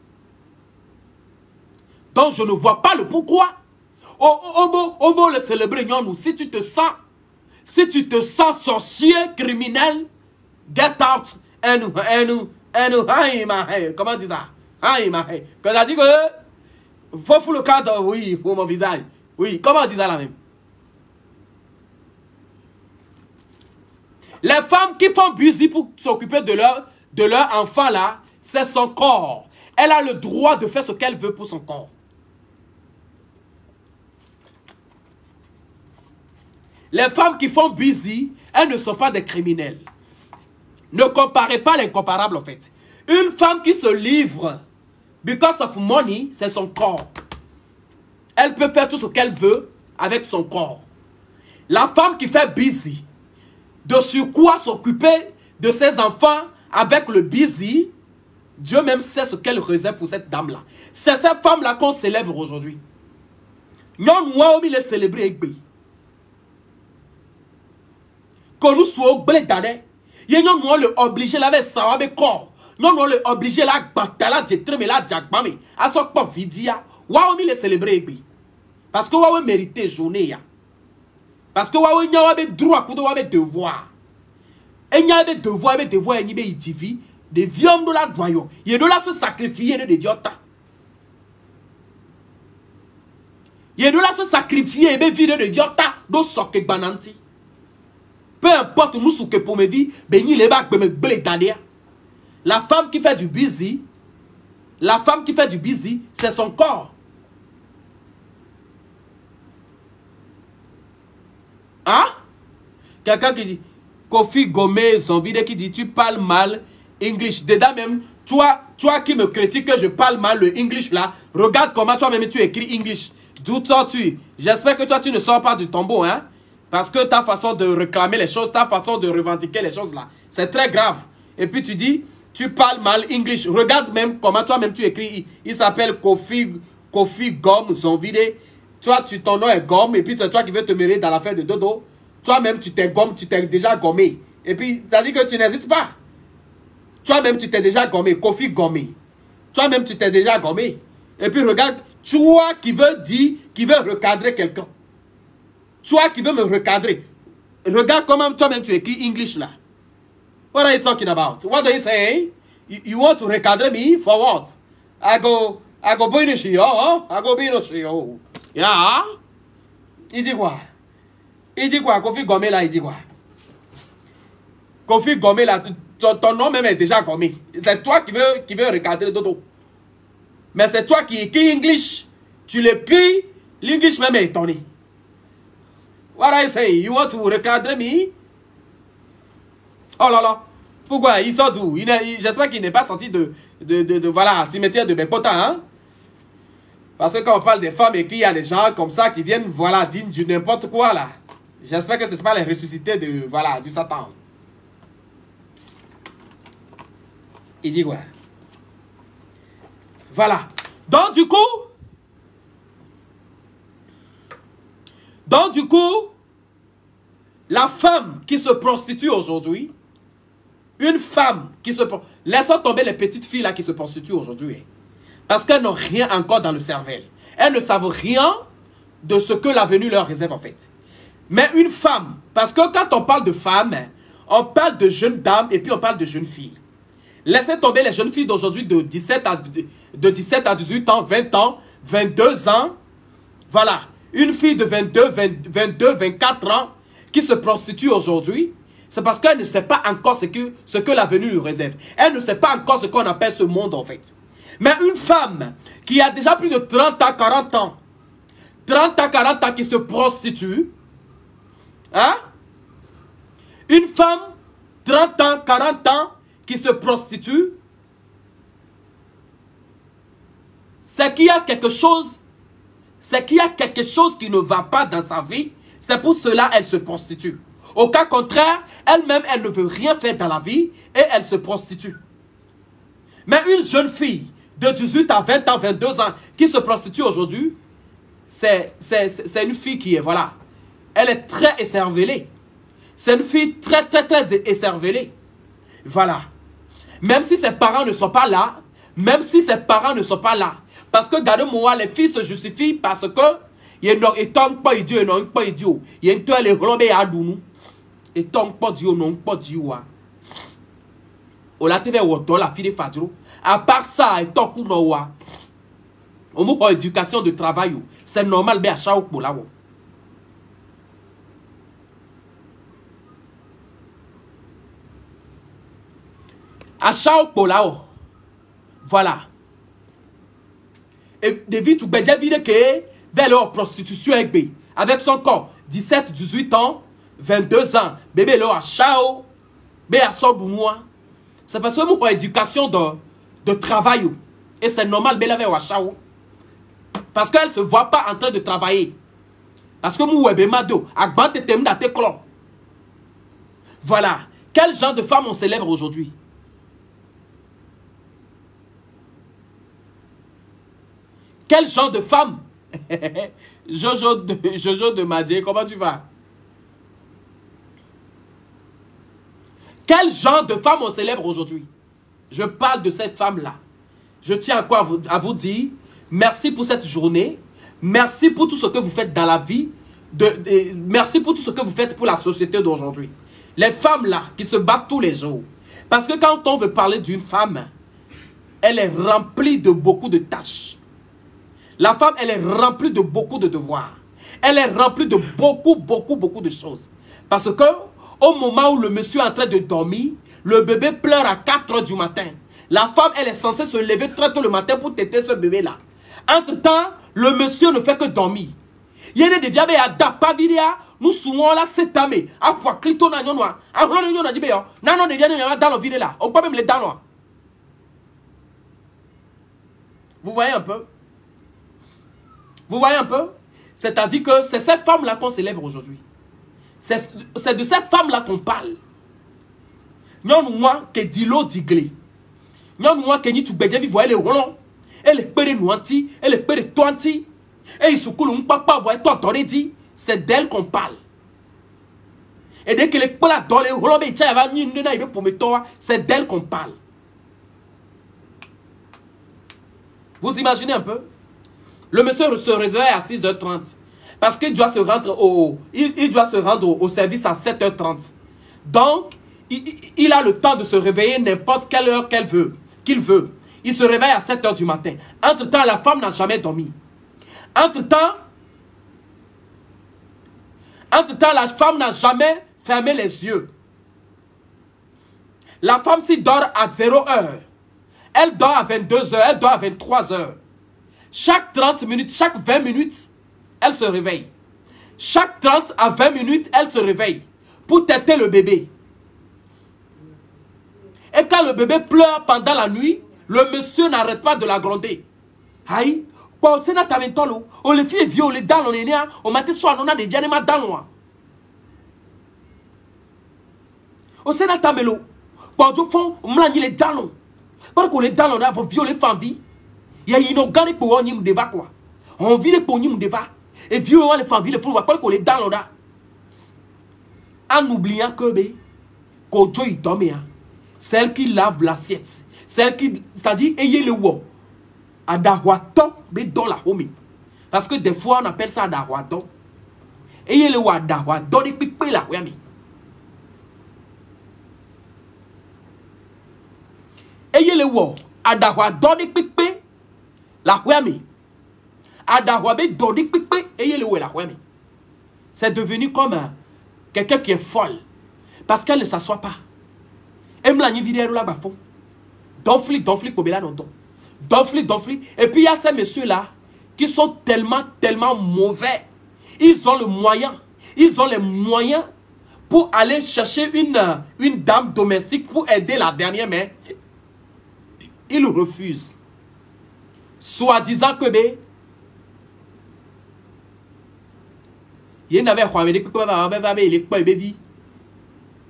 Donc je ne vois pas le pourquoi. Au beau le célébrer, nous, si tu te sens sorcier, criminel, get out and comment dire ça? Quand on dit que faut foutre le cadre, oui, pour mon visage. Oui, comment on dit ça là même? Les femmes qui font busy pour s'occuper de leur enfant là, c'est son corps. Elle a le droit de faire ce qu'elle veut pour son corps. Les femmes qui font busy, elles ne sont pas des criminels. Ne comparez pas l'incomparable en fait. Une femme qui se livre because of money, c'est son corps. Elle peut faire tout ce qu'elle veut avec son corps. La femme qui fait busy, de sur quoi s'occuper de ses enfants avec le busy, Dieu même sait ce qu'elle réserve pour cette dame-là. C'est cette femme-là qu'on célèbre aujourd'hui. Nous avons les célébrer. Quand nous sommes obligés, nous sommes obligés de savoir le corps. Nous sommes obligés de battre de tremper la diagmame. À ce point, vidia, nous avons les célébrer. Parce que nous avons mérité journée. Parce que nous avons droit, nous avons devoir. Et nous avons devoir, nous avons des viandes de la voyons. Il y a de la se sacrifier de l'idiote. Il doit se sacrifier et me vivre de Diota, do soke bananti. Peu importe nous ce que pour me dire, béni les bacs, me blé d'aller. La femme qui fait du busy, c'est son corps. Hein? Quelqu'un qui dit, Kofi Gomez, Zonvide qui dit, tu parles mal English. Dedans même, toi qui me critiques que je parle mal le English là, regarde comment toi-même tu écris English. D'où sors-tu? J'espère que toi tu ne sors pas du tombeau, hein? Parce que ta façon de réclamer les choses, ta façon de revendiquer les choses là, c'est très grave. Et puis tu dis, tu parles mal English. Regarde même comment toi-même tu écris. Il s'appelle Kofi Gomme Zonvide. Toi, ton nom est Gomme. Et puis c'est toi qui veux te mêler dans l'affaire de Dodo. Toi-même, tu t'es déjà gommé. Et puis, ça dit que tu n'hésites pas. Toi-même, tu t'es déjà gommé. Kofi gommé. Toi-même, tu t'es déjà gommé. Et puis, regarde, toi qui veux recadrer quelqu'un. Toi qui veux me recadrer. Regarde comment toi-même tu écris English là. What are you talking about? What do you say? You want to recadrer me? For what? I go binish you. I go binish you. Yeah? Il dit quoi? Il dit quoi? Kofi Gommé là, il dit quoi? Kofi Gommé là, ton nom même est déjà gommé. C'est toi qui veux recadrer Dodo. Mais c'est toi qui écris English. Tu l'écris, l'English même est étonné. What I say? You want to recadrer me? Oh là là. Pourquoi? Il sort d'où? J'espère qu'il n'est pas sorti de voilà, cimetière de Bepota, hein? Parce que quand on parle des femmes et qu'il y a des gens comme ça qui viennent, voilà, dire du n'importe quoi là. J'espère que ce n'est pas les ressuscités de, voilà, du Satan. Il dit quoi? Voilà. Donc du coup, la femme qui se prostitue aujourd'hui, une femme qui se prostitue, laissons tomber les petites filles là qui se prostituent aujourd'hui. Parce qu'elles n'ont rien encore dans le cervelle. Elles ne savent rien de ce que l'avenir leur réserve en fait. Mais une femme, parce que quand on parle de femme, on parle de jeunes dames et puis on parle de jeunes filles. Laissez tomber les jeunes filles d'aujourd'hui de 17 à 18 ans, 20 ans, 22 ans. Voilà. Une fille de 22, 24 ans qui se prostitue aujourd'hui, c'est parce qu'elle ne sait pas encore ce que l'avenir lui réserve. Elle ne sait pas encore ce qu'on appelle ce monde en fait. Mais une femme qui a déjà plus de 30 à 40 ans, 30 à 40 ans qui se prostitue, hein? Une femme, 30 ans, 40 ans, qui se prostitue, c'est qu'il y a quelque chose, qui ne va pas dans sa vie, c'est pour cela qu'elle se prostitue. Au cas contraire, elle-même, elle ne veut rien faire dans la vie et elle se prostitue. Mais une jeune fille de 18 à 20 ans, 22 ans, qui se prostitue aujourd'hui, c'est une fille qui est, voilà, elle est très écervelée. C'est une fille très, très, très écervelée. Voilà. Même si ses parents ne sont pas là, parce que, regardez-moi, les filles se justifient parce que, il n'y a pas idiot, il y a un les globes à nous. Et tant pas Dieu, non pas Dieu. On l'a TV ou dans la fille de Fadro. À part ça, et tant qu'on a on m'a éducation de travail. C'est normal, mais à chaque fois là. À chaque fois là. Voilà. Et depuis tout le monde que vers leur prostitution avec son corps 17, 18 ans, 22 ans, bébé là à chao, bébé à son boumoua. C'est parce que moi éducation de travail et c'est normal bébé là à chao. Parce qu'elle ne se voit pas en train de travailler. Parce que moi bébé mado, agbante tem da te clon. Voilà. Quel genre de femme on célèbre aujourd'hui? Quel genre de femme? Jojo de Madier, comment tu vas? Quel genre de femme on célèbre aujourd'hui? Je parle de cette femme-là. Je tiens à vous dire, merci pour cette journée. Merci pour tout ce que vous faites dans la vie. Merci pour tout ce que vous faites pour la société d'aujourd'hui. Les femmes-là qui se battent tous les jours. Parce que quand on veut parler d'une femme, elle est remplie de beaucoup de tâches. La femme, elle est remplie de beaucoup de devoirs. Elle est remplie de beaucoup de choses. Parce que au moment où le monsieur est en train de dormir, le bébé pleure à 4 h du matin. La femme, elle est censée se lever très tôt le matin pour téter ce bébé-là. Entre-temps, le monsieur ne fait que dormir. Il y a des diabètes à Dapabiria, nous souvent là, c'est tamé. À quoi clito na nyonwa. À quoi le nyonwa dit béo. Non, des diabètes dans le vide là. On peut même les dents. Vous voyez un peu? Vous voyez un peu? C'est-à-dire que c'est cette femme-là qu'on célèbre aujourd'hui. C'est de cette femme-là qu'on parle. Nyon moi que dilo diglé. Nyon moi que ni tu bédje vi voyez les rolons. Et les péré nouanti, et les péré toanti. Et ils se coulent un papa voyez toi t'aurais dit. C'est d'elle qu'on parle. Et dès que les pala dans les rolons mais tiens va ni nena il pour me toi, c'est d'elle qu'on parle. Vous imaginez un peu? Le monsieur se réveille à 6 h 30. Parce qu'il doit se rendre au service à 7 h 30. Donc, il a le temps de se réveiller n'importe quelle heure qu'il veut. Il se réveille à 7 h du matin. Entre-temps, la femme n'a jamais dormi. Entre-temps, la femme n'a jamais fermé les yeux. La femme s'y dort à 0 h. Elle dort à 22 h, elle dort à 23 h. Chaque 30 minutes, chaque 20 minutes, elle se réveille. Chaque 30 à 20 minutes, elle se réveille pour téter le bébé. Et quand le bébé pleure pendant la nuit, le monsieur n'arrête pas de la gronder. Aïe, quoi, c'est n'a tamentolo. On les filles vieux, on les dans les néa, on m'a dit soit on a des dianémas dans moi. On s'est n'a tamelo. Quoi, du fond, on m'a dit les dans. Parce qu'on les dans, on a vos violets familles. Il y a une organique pour on y me déva quoi. On vit les pognes me déva. Et vieux, on les familles, les fous, parce qu'on les dans, on a. En oubliant que, quand Dieu il dormait, celle qui lave l'assiette, celle qui, c'est-à-dire, ayez le wo, adahuato, mais dans la home. Parce que des fois, on appelle ça adahuato. Ayez le wo, adahuato, des pipés là, oui, ami. Ayez le wo, adahuato, des pipés, la oui, ami. Adahuabe, dans des pipés, ayez le wo, la oui, ami. C'est devenu comme quelqu'un qui est folle. Parce qu'elle ne s'assoit pas. Elle me l'a dit vidéo là-bas. Donfli, pour là non. Donfli. Et puis il y a ces messieurs-là qui sont tellement mauvais. Ils ont les moyens pour aller chercher une dame domestique pour aider la dernière, mais ils refusent. Soi-disant que il n'avait pas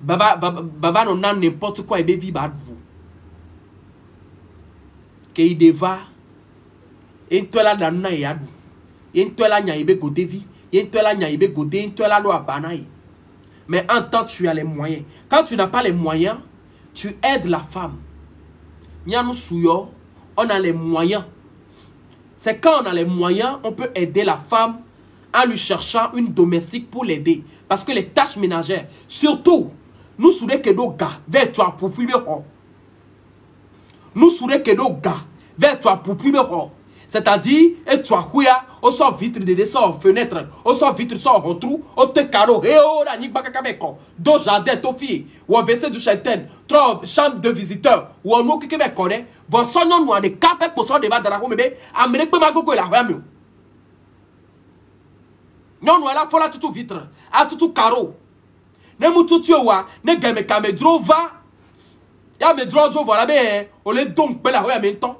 Baba non a n'importe quoi et bévi bad vous. Que il deva. Et toi là dans na yadu. Et toi là nya ibe godevi. Et toi là nya ibe godé. Et toi là lo abanaï. Mais en tant que tu as les moyens. Quand tu n'as pas les moyens, tu aides la femme. Nya nous souyo, on a les moyens. C'est quand on a les moyens, on peut aider la femme en lui cherchant une domestique pour l'aider. Parce que les tâches ménagères, surtout, nous souhaitons que nos gars vers toi pour primer. Nous souhaitons que nos gars vers toi pour primer. C'est-à-dire, et toi, on sort vitre de descend fenêtre, on sort vitre sort en trou, on te carreau, et on a ni bakakabeko, deux jardins, ton fille, ou un WC du châtain, trois chambres de visiteurs, ou un autre qui me connaît, vos sonnons nous des capes pour sortir de la rue, mais Amérique peut m'accompagner la rue. Non, nous là, faut la tout vitre, à tout carreau. Ne mututu wa, ne game kamedro va. Ya medro jo voilà be, on les donc pe la rue en même temps.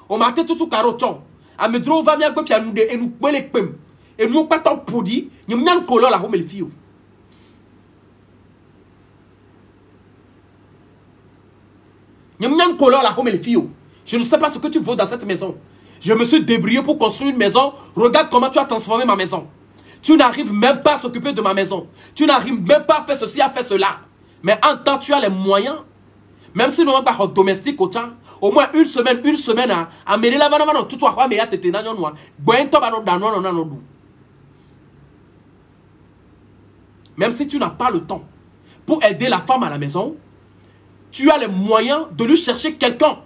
On marque tout carreau ton. A medro va bien que tu as nous de et nous pele pem. Et nous pas tant podi, nous m'yan color la rue le fio. Nous m'yan color la rue le fio. Je ne sais pas ce que tu veux dans cette maison. Je me suis débrouillé pour construire une maison. Regarde comment tu as transformé ma maison. Tu n'arrives même pas à s'occuper de ma maison. Tu n'arrives même pas à faire ceci, à faire cela. Mais en tant que tu as les moyens, même si nous n'avons pas de domestique au moins une semaine à mener la vanne, tout toi, mais à te tenir dans noir. Même si tu n'as pas le temps pour aider la femme à la maison, tu as les moyens de lui chercher quelqu'un.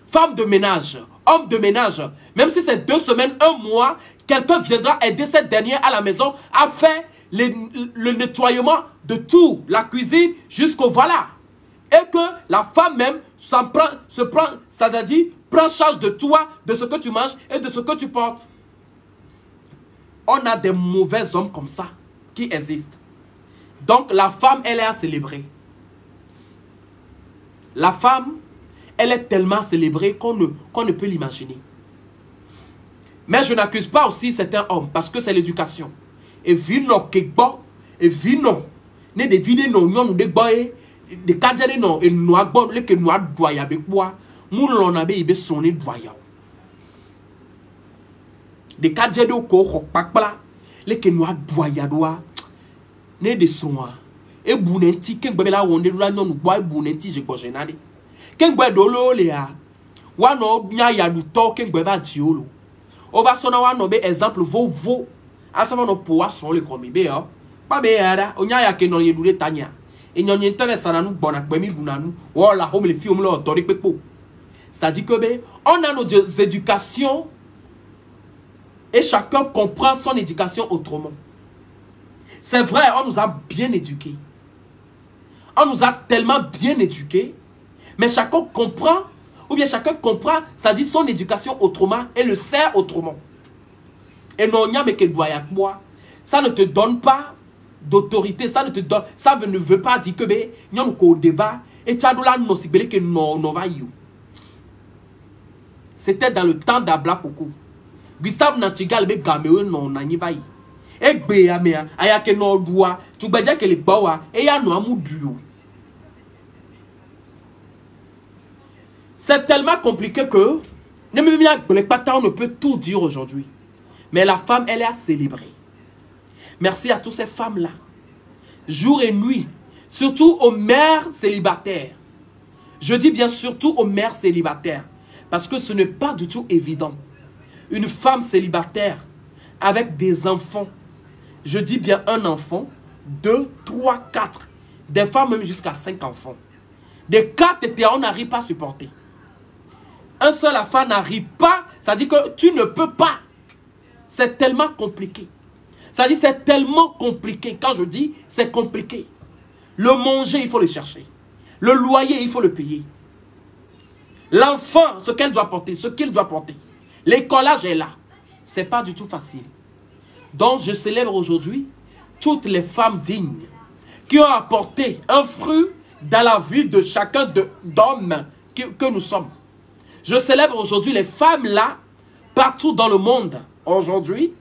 Femme de ménage, homme de ménage, même si c'est 2 semaines, 1 mois, quelqu'un viendra aider cette dernière à la maison à faire le nettoiement de tout, la cuisine jusqu'au voilà. Et que la femme même prend charge de toi, de ce que tu manges et de ce que tu portes. On a des mauvais hommes comme ça qui existent. Donc la femme, elle est à célébrer. La femme, elle est tellement célébrée qu'on ne peut l'imaginer. Mais je n'accuse pas aussi certains hommes parce que c'est l'éducation. Et vino kekbo, et vino, ne de vide non non de boy, de kadjane non et noa bon le que noa doya be quoi, moulon abe ibe sonné doya. De kadjane ko hokpakpla, le que noa doya doa, ne de soa. Et bounenti, ken bebela wonde doa non boy bounenti je bojenade. Ken boy dolo le a, wano nya ya du to ken boy va diolo. On va sonner un exemple vovo. À ce moment pour son le comme bien. Pas bien, on y a que non y est tania. Et non y est intéressant à nous bon à quoi mi nous. Oh la home les films là torique pepo. C'est-à-dire que on a nos éducations et chacun comprend son éducation autrement. C'est vrai, on nous a bien éduqués. On nous a tellement bien éduqués, mais chacun comprend. Ou bien chacun comprend, c'est-à-dire son éducation autrement et le sert autrement. Et non, ça ne te donne pas d'autorité, ça ne veut pas dire que c'était dans le temps d'Abla Poko. Gustave Nantigal be gamewe non nani vai. E gbe ya me aya ke no doa, tu gbeja ke le bawa e ya no amudu. C'est tellement compliqué que on ne peut tout dire aujourd'hui. Mais la femme, elle est à célébrer. Merci à toutes ces femmes-là. Jour et nuit. Surtout aux mères célibataires. Je dis bien surtout aux mères célibataires. Parce que ce n'est pas du tout évident. Une femme célibataire avec des enfants. Je dis bien un enfant, 2, 3, 4. Des femmes même jusqu'à 5 enfants. Des 4 étaient, on n'arrive pas à supporter. Un seul enfant n'arrive pas, ça dit que tu ne peux pas. C'est tellement compliqué. Ça dit c'est tellement compliqué. Quand je dis c'est compliqué. Le manger, il faut le chercher. Le loyer, il faut le payer. L'enfant, ce qu'elle doit porter, ce qu'il doit porter. L'écolage est là. C'est pas du tout facile. Donc je célèbre aujourd'hui toutes les femmes dignes qui ont apporté un fruit dans la vie de chacun d'hommes que nous sommes. Je célèbre aujourd'hui les femmes là, partout dans le monde, aujourd'hui,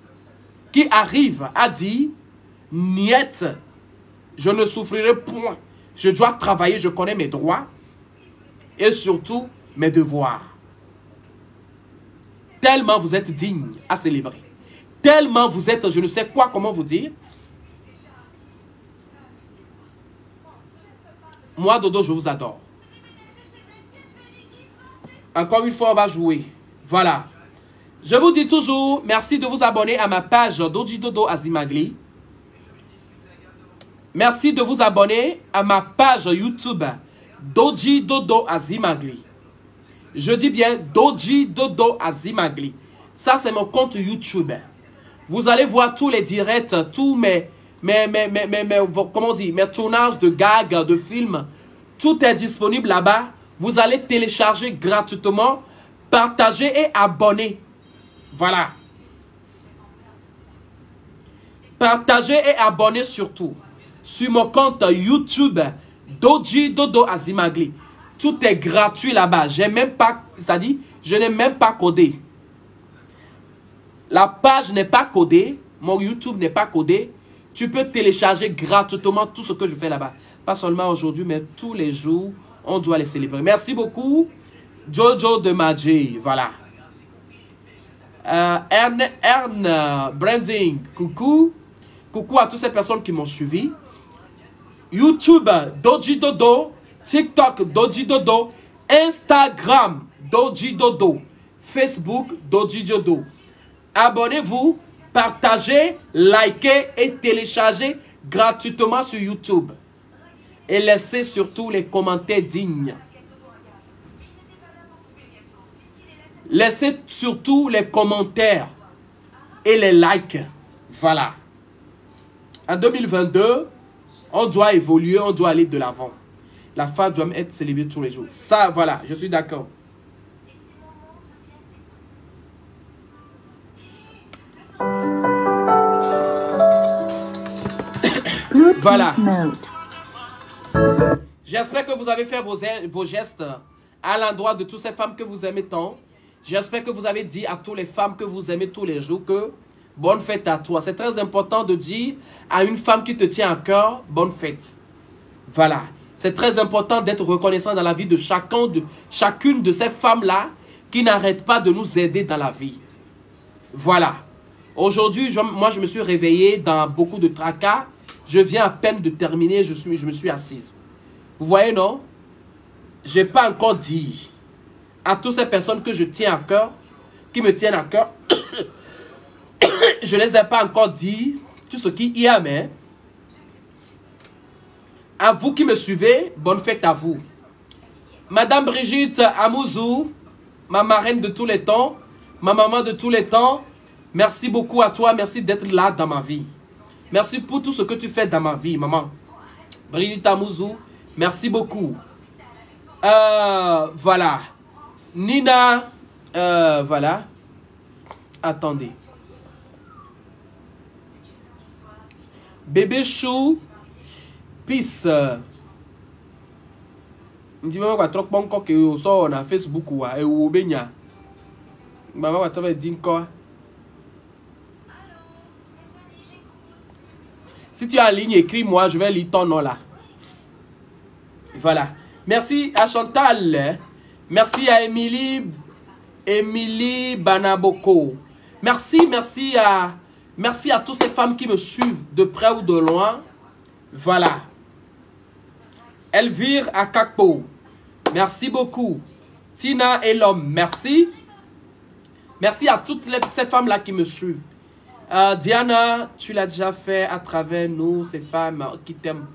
qui arrivent à dire, niet, je ne souffrirai point. Je dois travailler, je connais mes droits et surtout mes devoirs. Tellement vous êtes dignes à célébrer. Tellement vous êtes, je ne sais quoi, comment vous dire. Moi, Dodo, je vous adore. Encore une fois, on va jouer. Voilà. Je vous dis toujours, merci de vous abonner à ma page Doji Dodo Azimagli. Merci de vous abonner à ma page YouTube Doji Dodo Azimagli. Je dis bien Doji Dodo Azimagli. Ça, c'est mon compte YouTube. Vous allez voir tous les directs, tous mes tournages de gags, de films. Tout est disponible là-bas. Vous allez télécharger gratuitement, partager et abonner. Voilà. Partagez et abonnez surtout sur mon compte YouTube Doji Dodo Azimagli. Tout est gratuit là-bas. J'ai même pas, c'est-à-dire, je n'ai même pas codé. La page n'est pas codée. Mon YouTube n'est pas codé. Tu peux télécharger gratuitement tout ce que je fais là-bas. Pas seulement aujourd'hui, mais tous les jours. On doit les célébrer. Merci beaucoup. Jojo de Maji. Voilà. Ern Branding. Coucou. Coucou à toutes ces personnes qui m'ont suivi. YouTube Doji Dodo. TikTok Doji Dodo. Instagram Doji Dodo. Facebook Doji Dodo. Abonnez-vous, partagez, likez et téléchargez gratuitement sur YouTube. Et laissez surtout les commentaires dignes. Laissez surtout les commentaires et les likes. Voilà. En 2022, on doit évoluer, on doit aller de l'avant. La femme doit être célébrée tous les jours. Ça, voilà, je suis d'accord. Voilà. J'espère que vous avez fait vos gestes à l'endroit de toutes ces femmes que vous aimez tant. J'espère que vous avez dit à toutes les femmes que vous aimez tous les jours que bonne fête à toi. C'est très important de dire à une femme qui te tient à cœur, bonne fête. Voilà. C'est très important d'être reconnaissant dans la vie de chacune de ces femmes-là qui n'arrêtent pas de nous aider dans la vie. Voilà. Aujourd'hui, moi, je me suis réveillé dans beaucoup de tracas. Je viens à peine de terminer, je me suis assise. Vous voyez, non? Je n'ai pas encore dit à toutes ces personnes que je tiens à cœur, qui me tiennent à cœur, je ne les ai pas encore dit tout ce qui y a, mais à vous qui me suivez, bonne fête à vous. Madame Brigitte Amouzou, ma marraine de tous les temps, ma maman de tous les temps, merci beaucoup à toi, merci d'être là dans ma vie. Merci pour tout ce que tu fais dans ma vie, maman. Brigitte Amouzou, merci beaucoup. Voilà. Nina, voilà. Attendez. Bébé Chou, peace. Dis-moi quoi, trop bon que vous sort na Facebook ou et ou benya. Maman va te dire quoi? Si tu es en ligne, écris-moi, je vais lire ton nom là. Voilà. Merci à Chantal. Merci à Émilie Banaboko. Merci à toutes ces femmes qui me suivent de près ou de loin. Voilà. Elvire Akakpo. Merci beaucoup. Tina et l'homme, merci. Merci à toutes ces femmes-là qui me suivent. Diana, tu l'as déjà fait à travers nous, ces femmes qui t'aiment.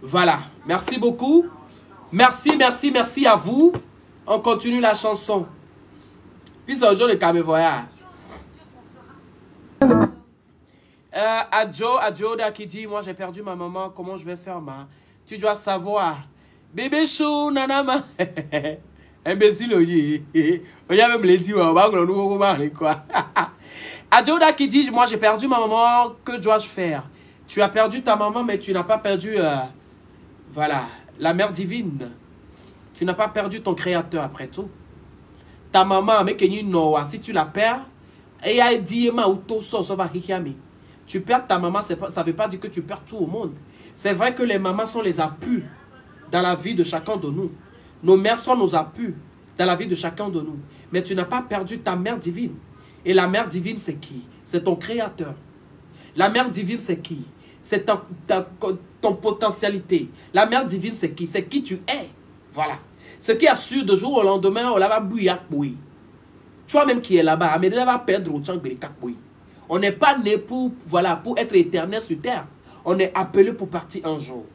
Voilà. Merci beaucoup. Merci à vous. On continue la chanson. Puis aujourd'hui, le caméra. Adjo qui dit, moi j'ai perdu ma maman, comment je vais faire ma... Tu dois savoir. Bébé chou, nanama. Imbécile, oye. Oye, même les dit, on va nous parler quoi. Adjoda qui dit, moi j'ai perdu ma maman, que dois-je faire? Tu as perdu ta maman, mais tu n'as pas perdu, voilà, la mère divine. Tu n'as pas perdu ton créateur après tout. Ta maman, si tu la perds, tu perds ta maman, ça ne veut pas dire que tu perds tout au monde. C'est vrai que les mamans sont les appuis dans la vie de chacun de nous. Nos mères sont nos appuis dans la vie de chacun de nous. Mais tu n'as pas perdu ta mère divine. Et la mère divine, c'est qui? C'est ton créateur. La mère divine, c'est qui? C'est ton potentialité. La mère divine, c'est qui? C'est qui tu es. Voilà. Ce qui assure de jour au lendemain, on va bouillir. Toi-même qui es là-bas, va perdre au temps. On n'est pas né pour, voilà, pour être éternel sur terre. On est appelé pour partir un jour.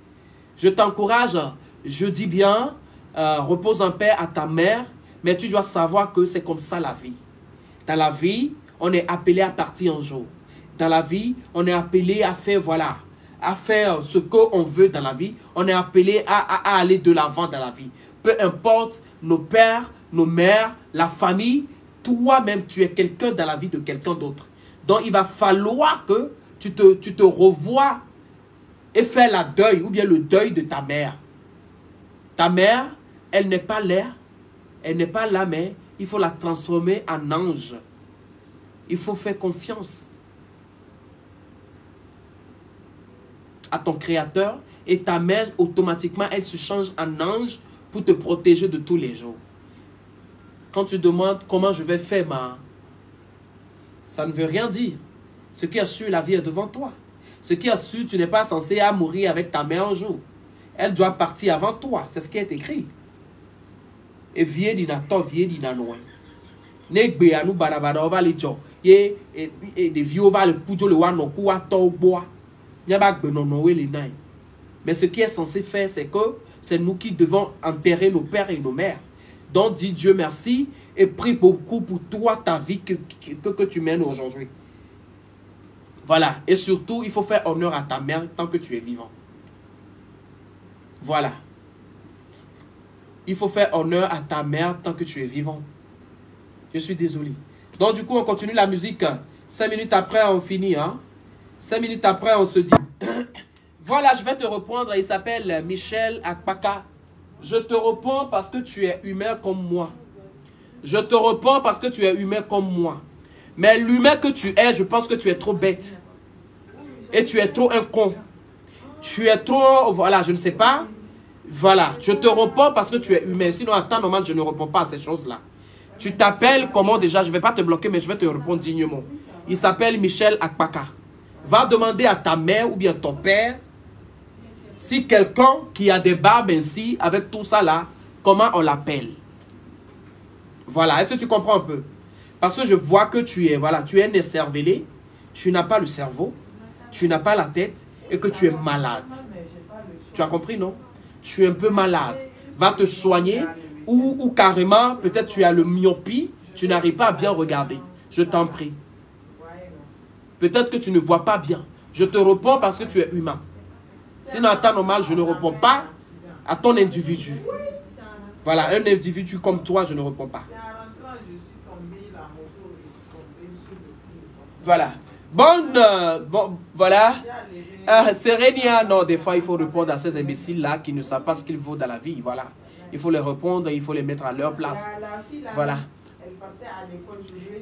Je t'encourage, je dis bien, repose en paix à ta mère, mais tu dois savoir que c'est comme ça la vie. Dans la vie, on est appelé à partir un jour. Dans la vie, on est appelé à faire, voilà, à faire ce qu'on veut dans la vie. On est appelé à aller de l'avant dans la vie. Peu importe nos pères, nos mères, la famille, toi-même, tu es quelqu'un dans la vie de quelqu'un d'autre. Donc, il va falloir que tu te revoies et faire la deuil, ou bien le deuil de ta mère. Ta mère, elle n'est pas là, elle n'est pas là, mais il faut la transformer en ange. Il faut faire confiance à ton créateur et ta mère, automatiquement, elle se change en ange pour te protéger de tous les jours. Quand tu demandes comment je vais faire, ça ne veut rien dire. Ce qui assure la vie est devant toi. Ce qui assure, tu n'es pas censé mourir avec ta mère un jour. Elle doit partir avant toi. C'est ce qui est écrit. Et viens d'ina to, viens d'ina loin. Negbe à nous barabara, on va les gens. Et des vieux, on va le couteau, le wano, koua, to, bois. Mais ce qui est censé faire, c'est que c'est nous qui devons enterrer nos pères et nos mères. Donc dis Dieu merci et prie beaucoup pour toi, ta vie que tu mènes aujourd'hui. Voilà. Et surtout, il faut faire honneur à ta mère tant que tu es vivant. Voilà. Il faut faire honneur à ta mère tant que tu es vivant. Je suis désolé. Donc du coup, on continue la musique. 5 minutes après, on finit. Hein? 5 minutes après, on se dit... Voilà, je vais te reprendre. Il s'appelle Michel Akpaka. Je te reprends parce que tu es humain comme moi. Je te reprends parce que tu es humain comme moi. Mais l'humain que tu es, je pense que tu es trop bête. Et tu es trop un con. Tu es trop... Voilà, je ne sais pas. Voilà, je te reprends parce que tu es humain. Sinon, à temps normal, je ne réponds pas à ces choses-là. Tu t'appelles comment déjà? Je ne vais pas te bloquer, mais je vais te répondre dignement. Il s'appelle Michel Akpaka. Va demander à ta mère ou bien ton père si quelqu'un qui a des barbes ainsi, avec tout ça là, comment on l'appelle? Voilà, est-ce que tu comprends un peu? Parce que je vois que tu es, voilà, tu es écervelé, tu n'as pas le cerveau, tu n'as pas la tête et que tu es malade. Tu as compris, non? Tu es un peu malade. Va te soigner ou carrément, peut-être tu as le myopie, tu n'arrives pas à bien regarder. Je t'en prie. Peut-être que tu ne vois pas bien. Je te réponds parce que tu es humain. Sinon, à temps normal, je ne réponds pas à ton individu. Voilà, un individu comme toi, je ne réponds pas. Voilà. Bon, voilà. Sérénia, non, des fois, il faut répondre à ces imbéciles-là qui ne savent pas ce qu'il vaut dans la vie. Voilà. Il faut les répondre, il faut les mettre à leur place. Voilà.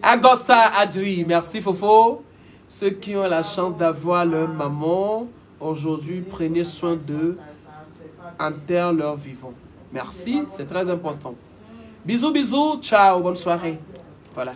Agossa Adri, merci Fofo. Ceux qui ont la chance d'avoir leur maman, aujourd'hui, prenez soin d'eux, enterrent leurs vivants. Merci, c'est très important. Bisous, bisous, ciao, bonne soirée. Voilà.